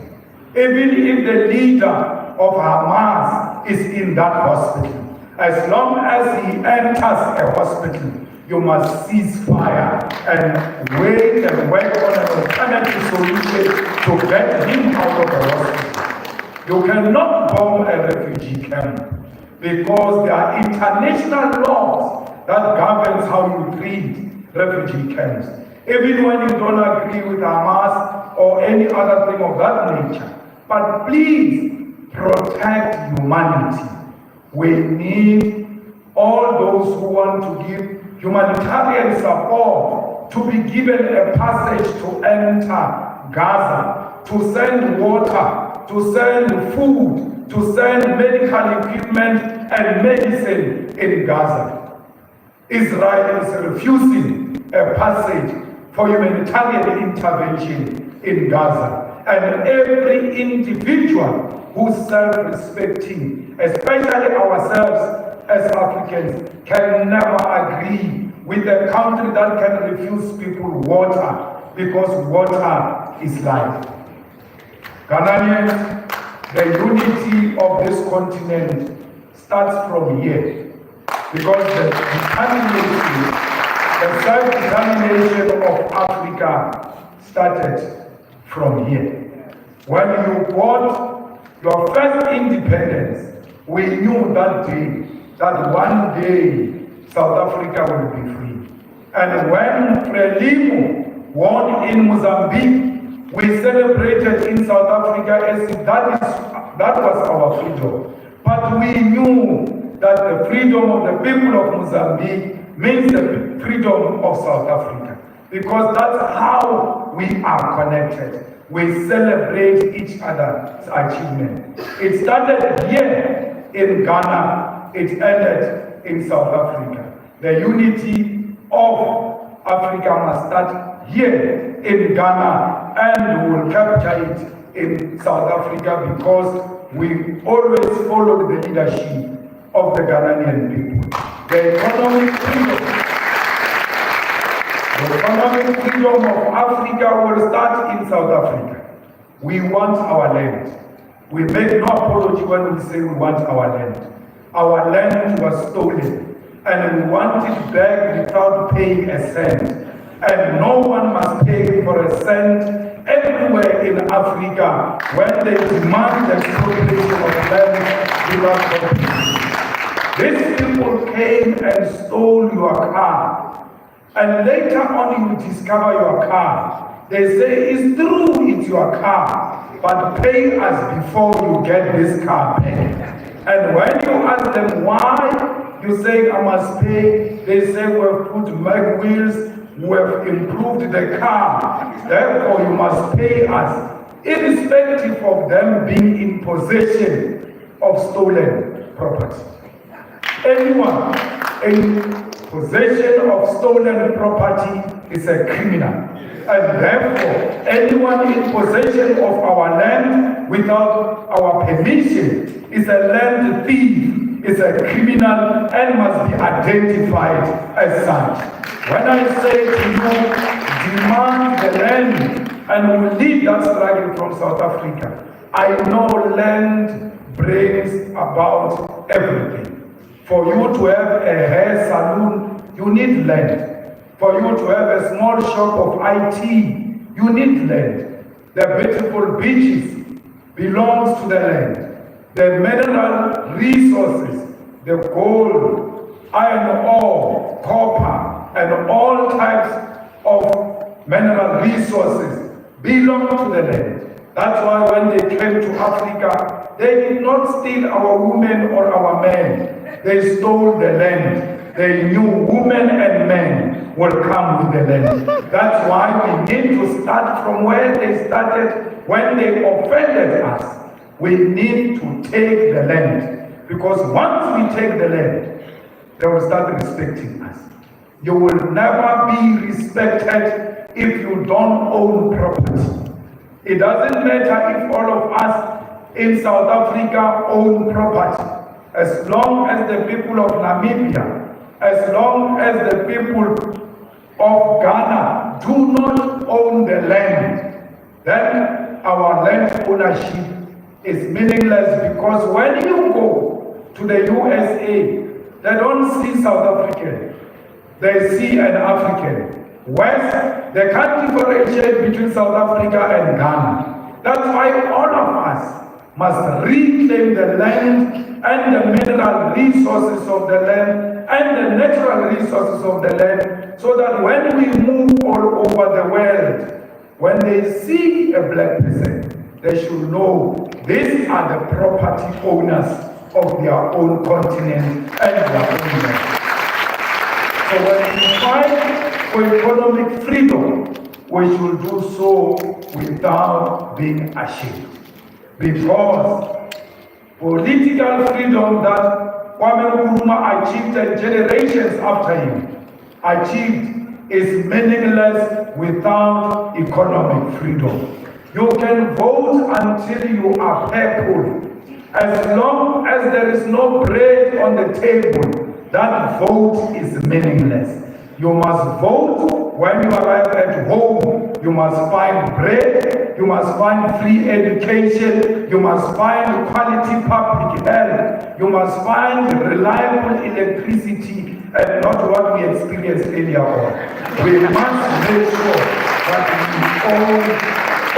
Even if the leader of Hamas is in that hospital, as long as he enters a hospital, you must cease fire and wait and work on an alternative solution to get him out of the hospital. You cannot bomb a refugee camp because there are international laws that governs how you treat refugee camps. Even when you don't agree with Hamas or any other thing of that nature. But please protect humanity. We need all those who want to give humanitarian support to be given a passage to enter Gaza, to send water, to send food, to send medical equipment and medicine in Gaza. Israel is refusing a passage for humanitarian intervention in Gaza. and every individual who's self-respecting, especially ourselves as Africans, can never agree with a country that can refuse people water, because water is life. Ghanaians, the unity of this continent starts from here, because the determination, the self-determination of Africa started from here. When you got your first independence, we knew that day that one day South Africa will be free. And when Frelimo won in Mozambique, we celebrated in South Africa as if that was our freedom. But we knew that the freedom of the people of Mozambique means the freedom of South Africa, because that's how we are connected. We celebrate each other's achievement. It started here in Ghana, it ended in South Africa. The unity of Africa must start here in Ghana, and we will capture it in South Africa, because we always followed the leadership of the Ghanaian people. The economic freedom of Africa will start in South Africa. We want our land. We make no apology when we say we want our land. Our land was stolen, and we want it back without paying a cent. And no one must pay for a cent everywhere in Africa when they demand the expropriation of land without compensation. These people came and stole your car, and later on you discover your car. They say, it's true, it's your car, but pay us before you get this car back. And when you ask them why, you say, I must pay. They say, we have put mag wheels, we have improved the car, therefore you must pay us, irrespective of them being in possession of stolen property. Anyone in possession of stolen property is a criminal. And therefore, anyone in possession of our land without our permission is a land thief, is a criminal, and must be identified as such. When I say to you, demand the land, and we will lead that struggle from South Africa, I know land brings about everything. For you to have a hair salon, you need land. For you to have a small shop of IT, you need land. The beautiful beaches belongs to the land. The mineral resources, the gold, iron ore, copper, and all types of mineral resources belong to the land. That's why when they came to Africa, they did not steal our women or our men. They stole the land. They knew women and men will come with the land. That's why we need to start from where they started when they offended us. We need to take the land. Because once we take the land, they will start respecting us. You will never be respected if you don't own property. It doesn't matter if all of us in South Africa own property. As long as the people of Namibia, as long as the people of Ghana do not own the land, then our land ownership is meaningless, because when you go to the USA, they don't see South African, they see an African. West, they can't differentiate between South Africa and Ghana. That's why all of us must reclaim the land and the mineral resources of the land and the natural resources of the land, so that when we move all over the world, when they see a black person, they should know these are the property owners of their own continent and their own land. So when we fight for economic freedom, we should do so without being ashamed. Because political freedom that Kwame Nkrumah achieved and generations after him achieved is meaningless without economic freedom. You can vote until you are purple. As long as there is no bread on the table, that vote is meaningless. You must vote when you arrive at home. You must find bread, you must find free education, you must find quality public health, you must find reliable electricity, and not what we experienced earlier on. We must make sure that we own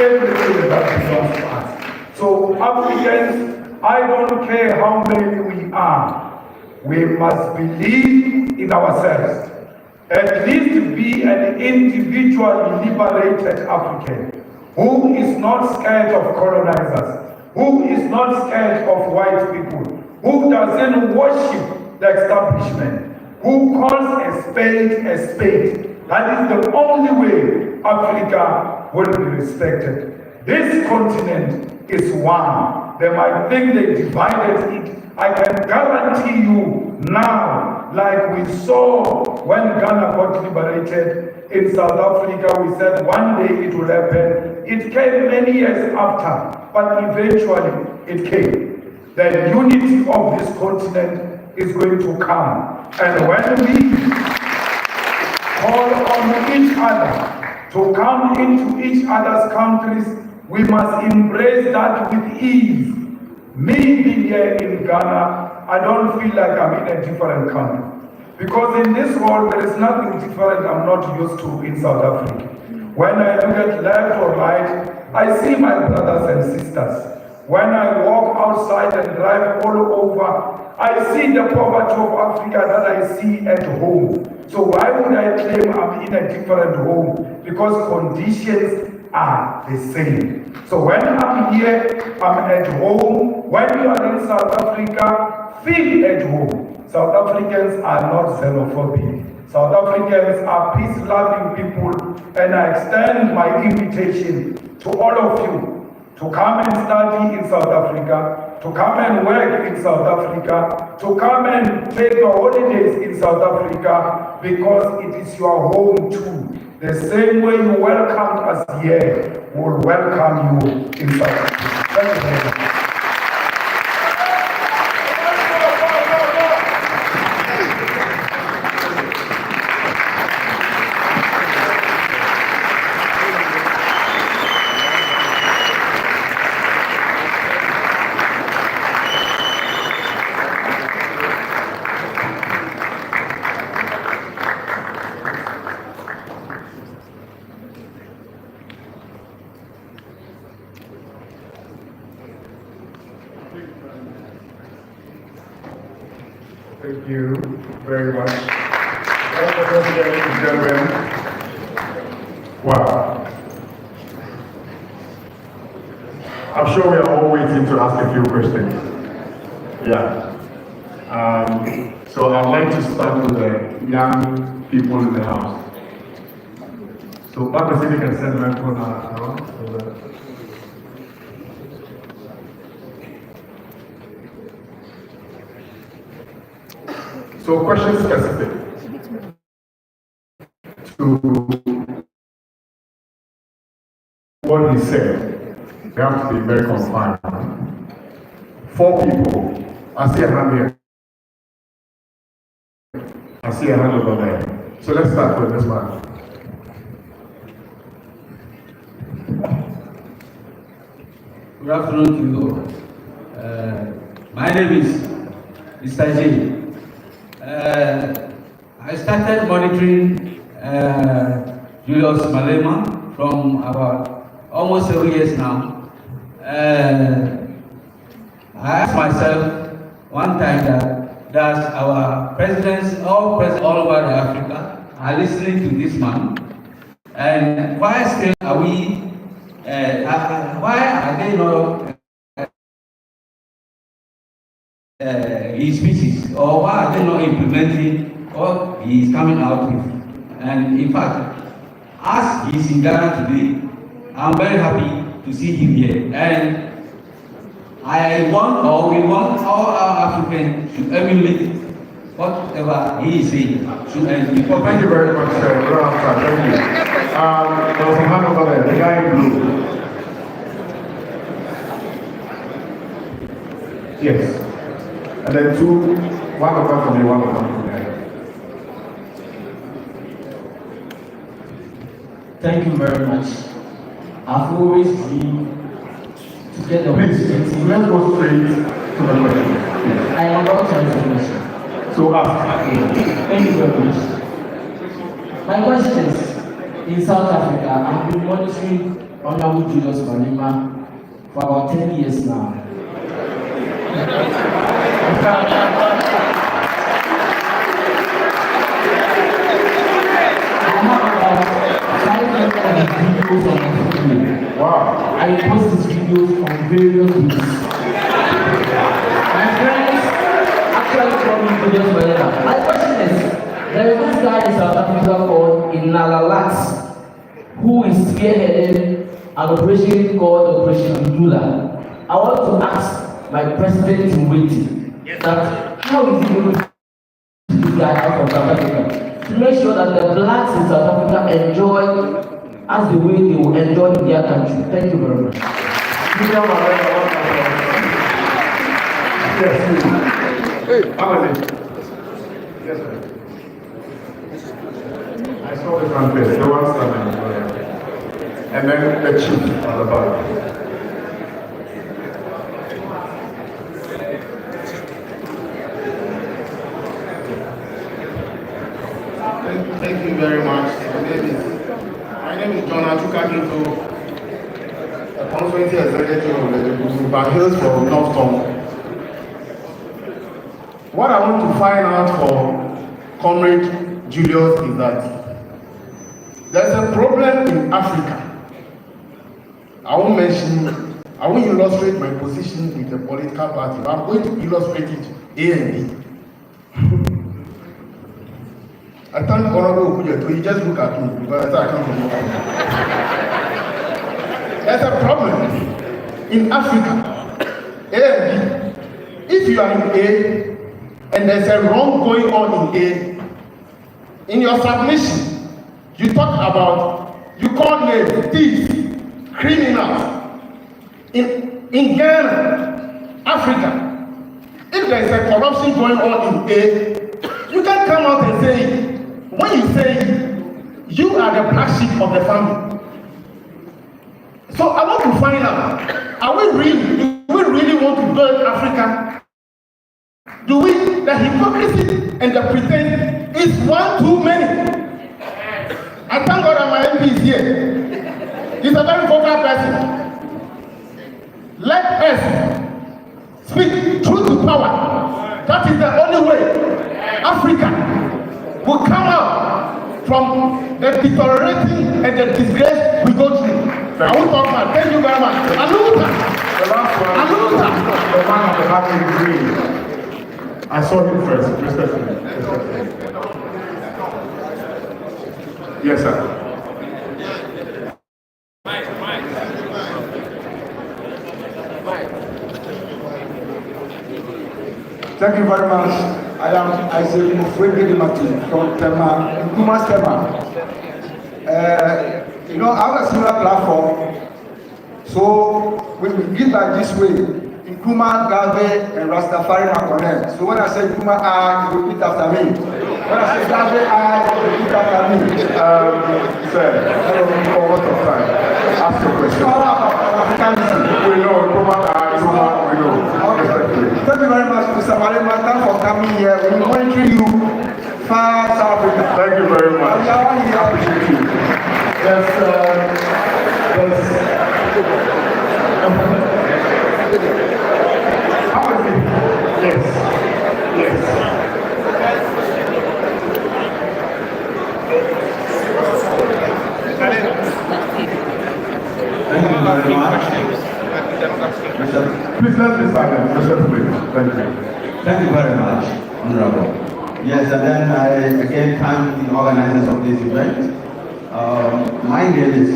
everything that belongs to us. So Africans, I don't care how many we are, we must believe in ourselves. At least be an individually liberated African who is not scared of colonizers, who is not scared of white people, who doesn't worship the establishment, who calls a spade a spade. That is the only way Africa will be respected. This continent is one. They might think they divided it. I can guarantee you now, like we saw when Ghana got liberated in South Africa, we said one day it will happen. It came many years after, but eventually it came. The unity of this continent is going to come. And when we call on each other to come into each other's countries, we must embrace that with ease. Me being here in Ghana, I don't feel like I'm in a different country. Because in this world, there is nothing different I'm not used to in South Africa. When I look at left or right, I see my brothers and sisters. When I walk outside and drive all over, I see the poverty of Africa that I see at home. So why would I claim I'm in a different home? Because conditions are the same. So when I'm here, I'm at home. When you are in South Africa, feel at home. South Africans are not xenophobic. South Africans are peace-loving people, and I extend my invitation to all of you to come and study in South Africa, to come and work in South Africa, to come and take your holidays in South Africa, because it is your home too. The same way you welcomed us here, will welcome you in South Africa. Thank you very much. Thank you very much. Ladies and gentlemen. Wow. I'm sure we are all waiting to ask a few questions. Yeah. So I'd like to start with the young people in the house. So Papa City can send the microphone around. So question specific to what he said. We have to be very confined. 4 people. I see a hand here. I see a hand over there. So let's start with this one. Good afternoon to you. My name is Mr. J. I started monitoring Julius Malema from about almost 7 years now. I asked myself one time that does our presidents, all over Africa, are listening to this man, and why still are we? Why are they not his speeches, or why are they not implementing what he is coming out with? And in fact, as he is in Ghana today, I'm very happy to see him here. And I want, or we want, all our Africans to emulate whatever he is saying. Thank you very much, sir. Thank you. There was a hand over there, the guy in blue. Yes. And then two, one will come from me, one will come from there. Thank you very much. I've always dreamed to get the Please, let's go straight to the question. I am about to answer the question. So ask. Thank you very much. My question is, in South Africa, I've been monitoring Honorable Julius Malema for about 10 years now. I have about 500 videos on my phone. Wow. I post these videos on various groups. My friends actually call me Julius Malema. My question is, there is this guy in South Africa called Inalalat, who is spearheading an operation called Operation Ndula. I want to ask my president in waiting that how is he going to get this guy out of South Africa to make sure that the blacks in South Africa enjoy as the way they will enjoy in their country. Thank you very much. Yes, yes, sir. I saw the front face, the one standing. And then the chief on the back. Thank you very much. My name is John Atukakito, a conference executive of the Buzuba Hills from North Congo. What I want to find out for Comrade Julius is that there's a problem in Africa. I won't illustrate my position with the political party, but I'm going to illustrate it A and B. I thank Honorable Okujeto, he just look at me because I come from Africa. There's a problem in Africa, A and B. If you are in A and there's a wrong going on in A, in your submission, you talk about, you call names, thieves, criminals. In Ghana, Africa, if there is a corruption going on in A, you can come out and say it. When you say it, you are the black sheep of the family. So I want to find out, do we really want to build Africa? Do we, the hypocrisy and the pretense is one too many? I thank God that my MP is here. He's a very vocal person. Let us speak truth to power. That is the only way Africa will come out from the deteriorating and the disgrace we go through. I won't talk about. Thank you very much. Aluta. The last one, Aluta. the man of the hat in green. I saw him first, respectfully. Yes, sir. Thank you very much. I am Isaac Mufwege from Tema, Nkuma's Tema. You know, I have a similar platform. So when we give like this way, Nkuma, Gabe, and Rastafari Makonem. So when I say Nkuma, I repeat after me. When I say Gabe, I repeat after me. Sir, for what of time? Ask the question. We know, Nkuma, we know. Thank you very much, Mr. Malema, for coming here. We monitor you far South Africa. Thank you very much. I really appreciate you. How is it? Yes. Yes. Thank you very much. Please let me silent. Thank you. Thank you very much, Honorable. Yes, and then I again thank the organizers of this event. My name is,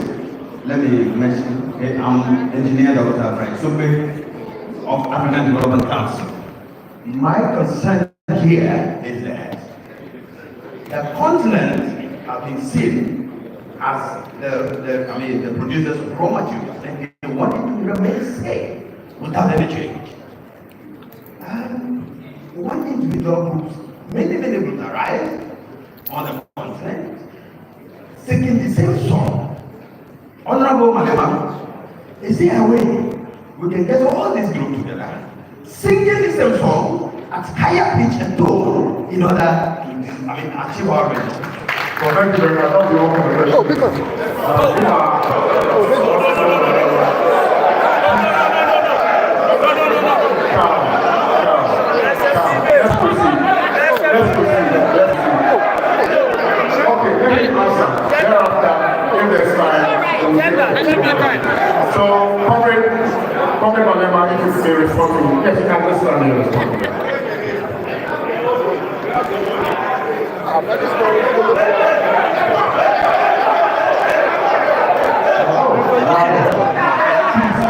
let me mention, okay, I'm Engineer Dr. Frank Supe of African Development Council. My concern here is that the continent have been seen as the producers of raw materials, and they want it to remain safe without any change. individual groups, many groups arise on the continent, singing the same song. Honorable Malema, is there a way we can get all these groups together, singing the same song at higher pitch and tone in order to achieve our results? Well, thank you very much. I'll be welcome. Okay, let me answer. Thereafter, if there's time, so, Comrade Malema, if you may respond to, yes, you can just stand and respond.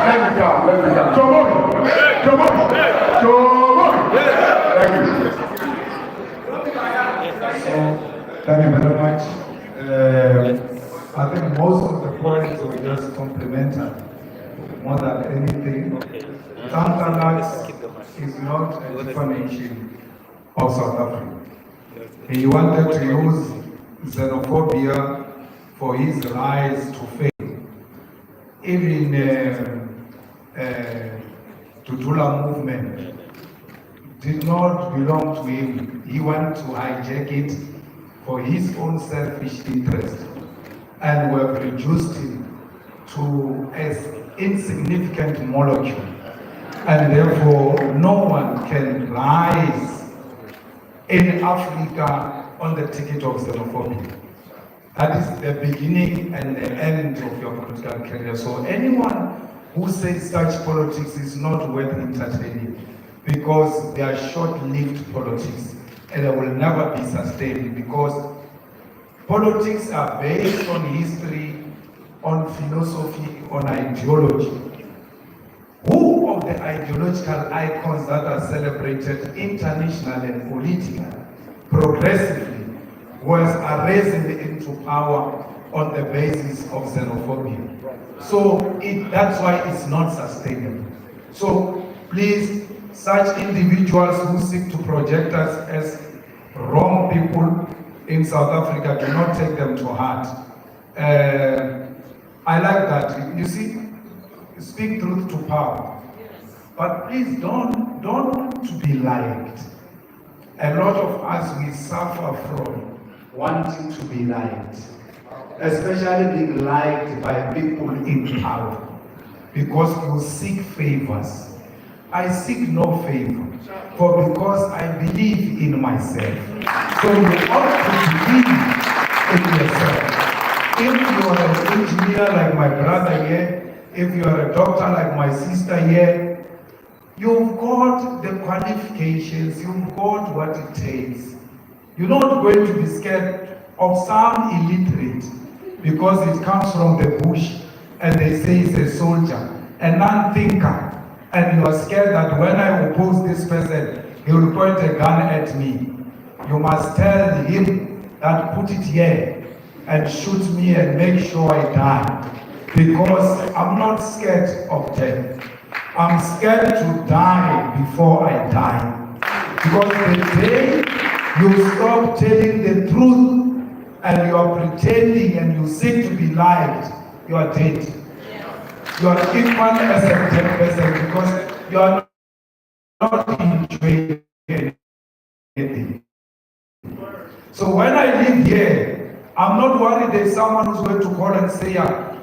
Let me come. Come on. Thank you. Thank you very much. I think most of the points were just complimentary, more than anything. Tantalus is not a definition of South Africa. He wanted to use xenophobia for his rise to fame. Even Tutula movement did not belong to him. He wanted to hijack it for his own selfish interest, and we have reduced him to an insignificant molecule, and therefore no one can rise in Africa on the ticket of xenophobia. That is the beginning and the end of your political career. So anyone who says such politics is not worth entertaining, because they are short-lived politics and they will never be sustained, because politics are based on history, on philosophy, on ideology. Who of the ideological icons that are celebrated internationally and politically, progressively, was arisen into power on the basis of xenophobia? So that's why it's not sustainable. So please, such individuals who seek to project us as wrong people in South Africa, do not take them to heart. I like that. You see, speak truth to power. But please don't want to be liked. A lot of us, we suffer from wanting to be liked, especially being liked by people in power, because you seek favors. I seek no favor, for because I believe in myself. So you ought to believe in yourself. If you are an engineer like my brother here, if you are a doctor like my sister here, you've got the qualifications, you've got what it takes. You're not going to be scared of some illiterate because it comes from the bush and they say it's a soldier, a non-thinker, and you are scared that when I oppose this person, he will point a gun at me. You must tell him that put it here and shoot me and make sure I die, because I'm not scared of death. I'm scared to die before I die, because the day you stop telling the truth and you are pretending and you seek to be liked, you are dead. You are equal as a dead person, because you are not enjoying anything. So when I live here, I'm not worried there's someone who's going to call and say,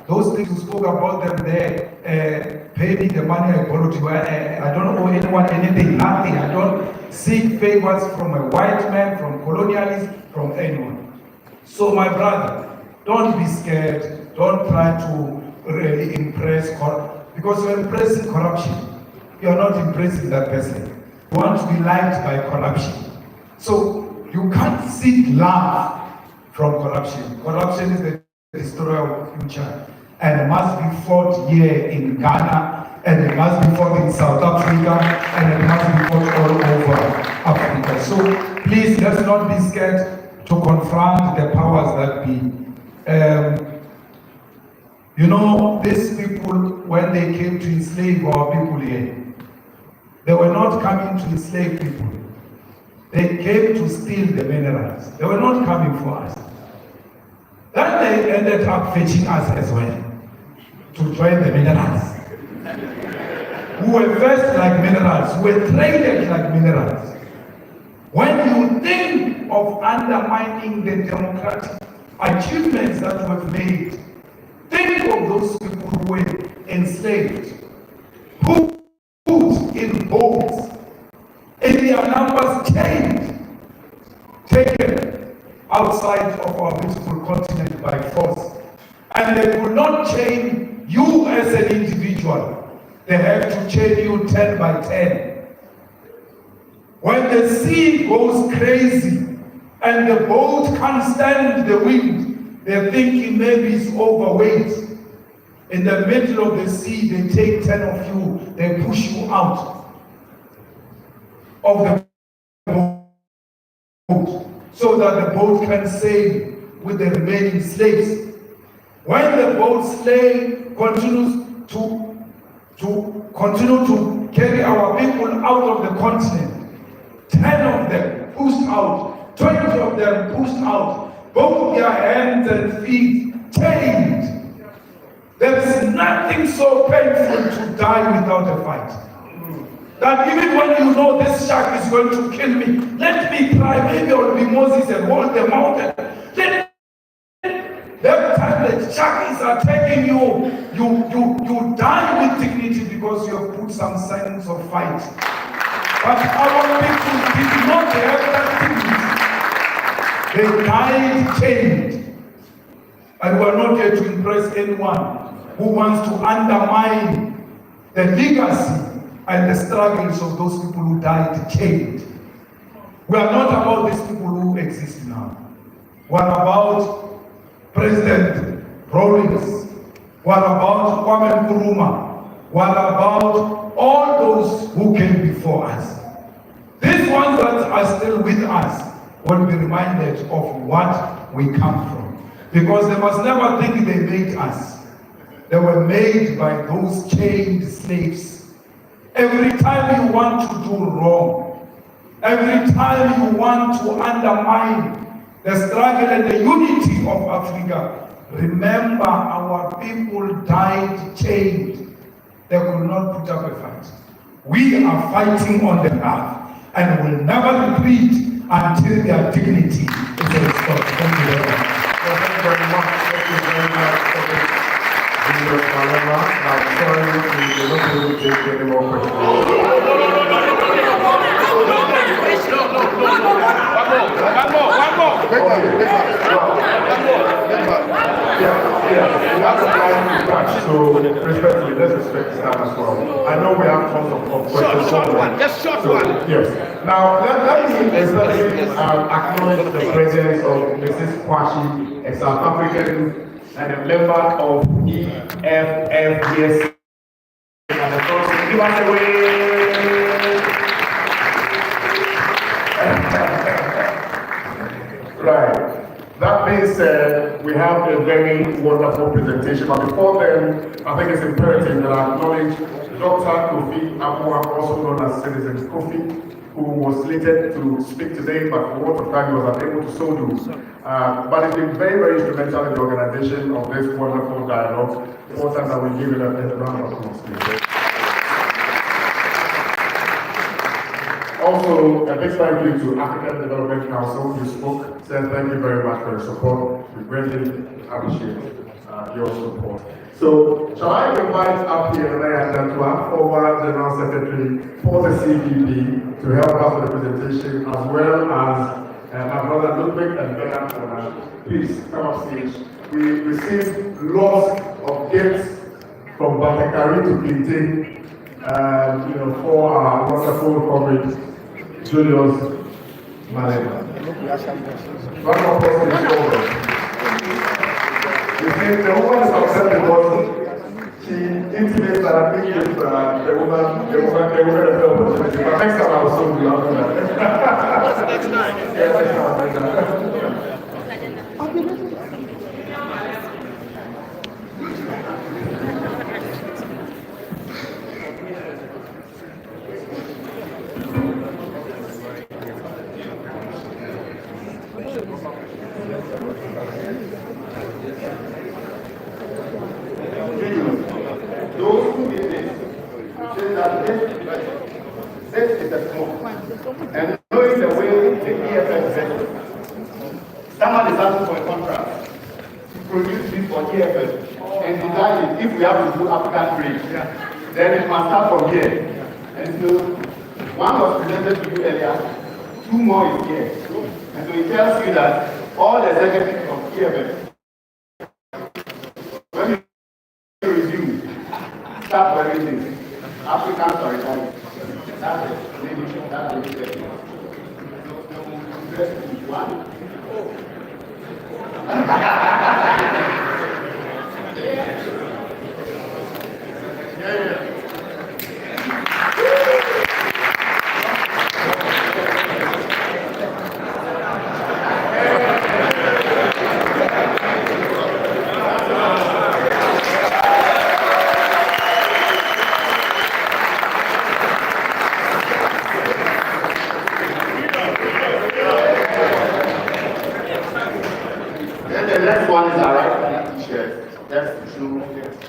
those things you spoke about them there, pay me the money I borrowed you. I don't owe anyone anything, nothing. I don't seek favors from a white man, from colonialists, from anyone. So my brother, don't be scared. Don't try to really impress, because you're impressing corruption. You're not impressing that person. You want to be liked by corruption. So you can't seek love from corruption. Corruption is the destroyer of the future, and it must be fought here in Ghana, and it must be fought in South Africa, and it must be fought all over Africa. So please, let's not be scared to confront the powers that be. You know, these people, when they came to enslave our people here, they were not coming to enslave people. They came to steal the minerals. They were not coming for us. Then they ended up fetching us as well to join the minerals. Who were first like minerals, who were traded like minerals. When you think of undermining the democratic achievements that were made, think of those people who were enslaved, who put in homes, and their numbers chained, taken outside of our beautiful continent by force. And they could not chain you as an individual. They have to chain you 10 by 10. When the sea goes crazy and the boat can't stand the wind, they're thinking maybe it's overweight. In the middle of the sea, they take 10 of you, they push you out of the boat so that the boat can sail with the remaining slaves. When the boat continues to carry our people out of the continent, 10 of them pushed out, 20 of them pushed out, both their hands and feet chained. There is nothing so painful to die without a fight. That even when you know this shark is going to kill me, let me try, maybe I will be Moses and hold the mountain. Every time the sharks are taking you, you die with dignity because you have put some signs of fight. But our people did not have that dignity. They died chained. And we are not here to impress anyone who wants to undermine the legacy and the struggles of those people who died chained. We are not about these people who exist now. We are about President Rawlings. We are about Kwame Nkrumah. We are about all those who came before us. These ones that are still with us will be reminded of what we come from. Because they must never think they made us. They were made by those chained slaves. Every time you want to do wrong, every time you want to undermine the struggle and the unity of Africa, remember our people died chained. They could not put up a fight. We are fighting on their behalf and will never retreat until their dignity is restored. Thank you very much. Thank you very much. Thank you very much. Malema. I'm sorry we will not be able to take any more questions. One more. We have to time to catch, so respectfully, let's respect the time as well. I know we have tons of questions. Short one. Yes. Now, let me especially acknowledge the presence of Mrs. Kwashi, a South African and a member of EFFDS. And of course, give us a wave. Right. That being said, we have a very wonderful presentation. But before then, I think it's imperative that I acknowledge Dr. Kofi Amoah, also known as Citizen Kofi, who was slated to speak today, but for want of time he was unable to so do. But it's been very, very instrumental in the organization of this wonderful dialogue. Important that we give it a round of applause, please. Also, a big thank you to African Development Council. You spoke, said thank you very much for your support. We greatly appreciate your support. So, shall I invite up here Naya Dantua, former General Secretary for the CPP, to help us with the presentation, as well as my brother Ludwig and Bernard. Please come up stage. We received lots of gifts from Batakari to Clinton, for our wonderful coverage. Julius Malema. One more person is over. You see, the woman is upset because she intimates that I think if the woman is the opportunity. But next time I will soon do that. Next time. Yes, next time. Those who did this say that this is a smoke. And knowing the way the EFF is, someone is asking for a contract to produce this for EFF and decided if we have to do African trade, then it must start from here. And so one was presented to you earlier, two more is here. And so it tells you that all the executives from EFF, when you resume, start for everything. Africans are retired. That's it. Maybe that's it. One. Yeah. One is Arrival T-shirt, just to show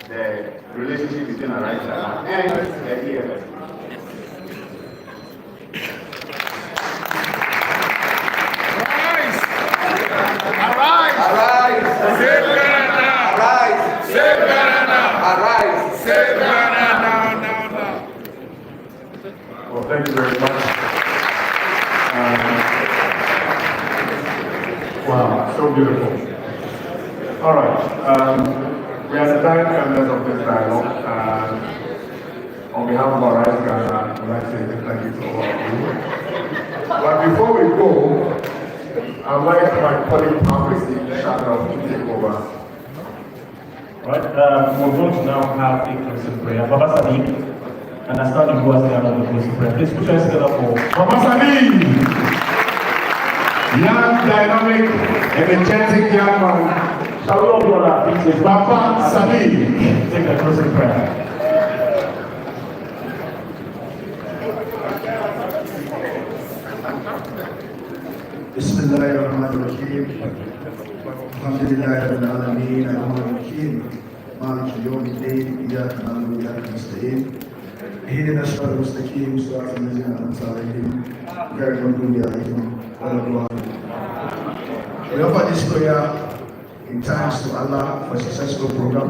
the relationship between Arrival and the EFF. Arise! Arise! Save Ghana! Arise! Save Ghana! Arise! Save Ghana! Now! Well, thank you very much. Wow, so beautiful. All right, we are the direct members of this dialogue, and on behalf of our Rise Ghana, I would like to say thank you to all of you. But before we go, I would like my colleague Pharmacy to take over. All right, we're going to now have a closing prayer. Baba Sadiq, and I start with us now the closing prayer. Please put your hands together for Baba Sadiq! Young, dynamic, energetic young man. Shall we all do our feet? Baba Sadiq. Take a closing prayer. Bismillahirrahmanirrahim. Alhamdulillahi rabbil alamin. Ar-Rahmanir-Rahim. Maliki yawmiddin. Iyyaka na'budu wa iyyaka nasta'in. Ihdina as-siratal mustaqim. Siratal ladzina an'amta 'alaihim ghayril maghdubi 'alaihim waladdallin. We offer this prayer in thanks to Allah for a successful program.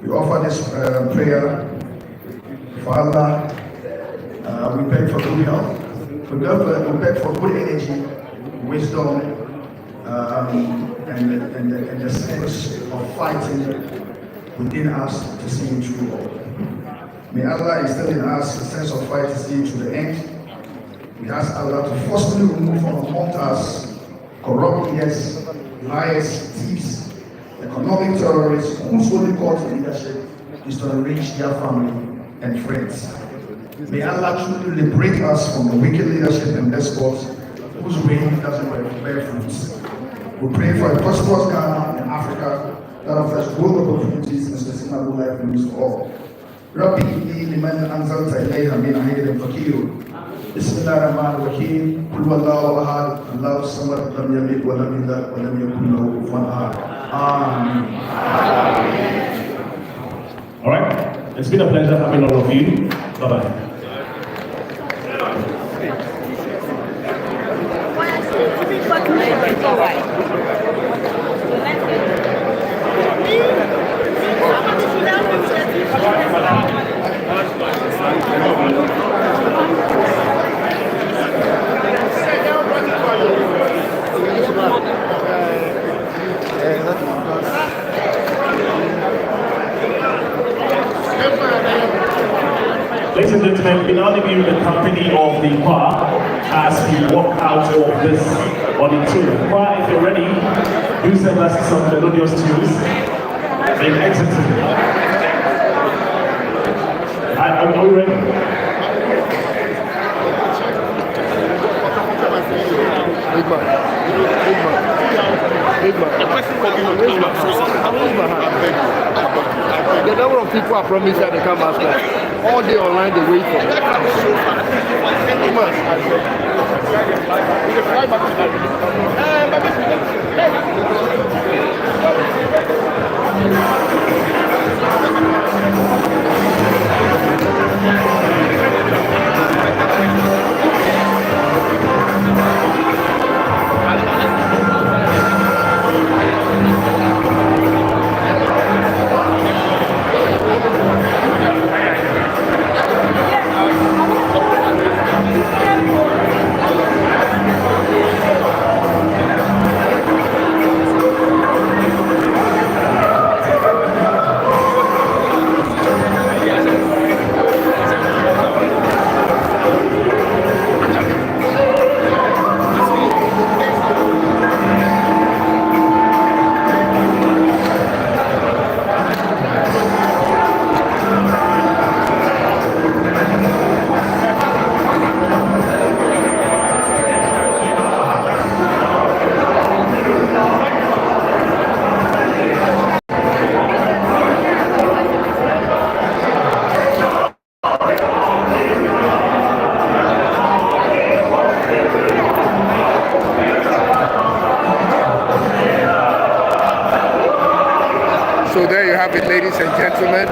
We offer this prayer for Allah. We beg for good health. We beg for good energy, wisdom, and the sense of fighting within us to see it through. May Allah instill in us a sense of fight to see it to the end. We ask Allah to forcefully remove from among us corrupt leaders, liars, thieves, economic terrorists, whose only call to leadership is to enrich their family and friends. May Allah truly liberate us from the wicked leadership and despots whose reign doesn't bear fruits. We pray for a prosperous Ghana and Africa that offers growth opportunities and sustainable livelihoods for all. Rabbi inni liman anzalta ilayha min khairin fakir. Bismillahir Rahmanir Rahim. Qul huwallahu ahad, Allahu samad, lam yalid wa lam yulad wa lam yakul lahu kufuwan ahad. Amen. All right, it's been a pleasure having all of you. Bye-bye. Ladies and gentlemen, we now leave you in the company of the choir as we walk out of this auditorium. Choir, if you're ready, do send us some melodious tunes and exit. Are we ready? Big man. The number of people are promised that they come after. All day online, they wait for me. So there you have it, ladies and gentlemen.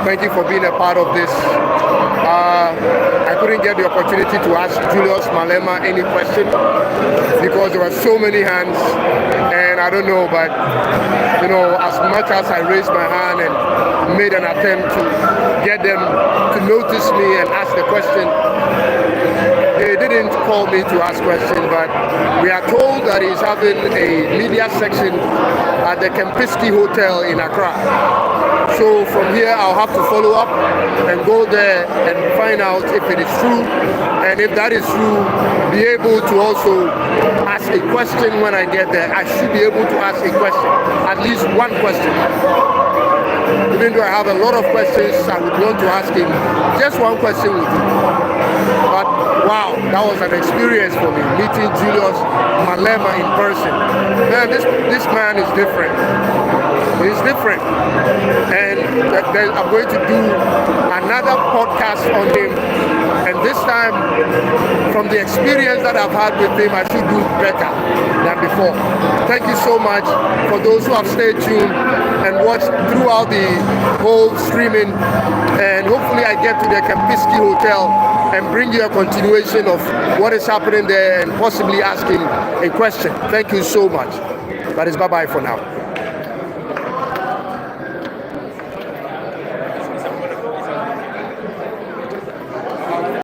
Thank you for being a part of this. I couldn't get the opportunity to ask Julius Malema any question because there were so many hands, and I don't know, but you know, as much as I raised my hand and made an attempt to get them to notice me and ask the question, they didn't call me to ask questions, but we are told that he's having a media section at the Kempiski Hotel in Accra. So from here, I'll have to follow up and go there and find out if it is true. And if that is true, be able to also ask a question when I get there. I should be able to ask a question, at least one question. Even though I have a lot of questions, I would want to ask him. Just one question would do. But wow, that was an experience for me, meeting Julius Malema in person. Man, this man is different. He's different. And I'm going to do another podcast on him. And this time, from the experience that I've had with him, I should do better than before. Thank you so much for those who have stayed tuned and watched throughout the whole streaming. And hopefully I get to the Kempiski Hotel and bring you a continuation of what is happening there and possibly asking a question. Thank you so much. That is bye-bye for now.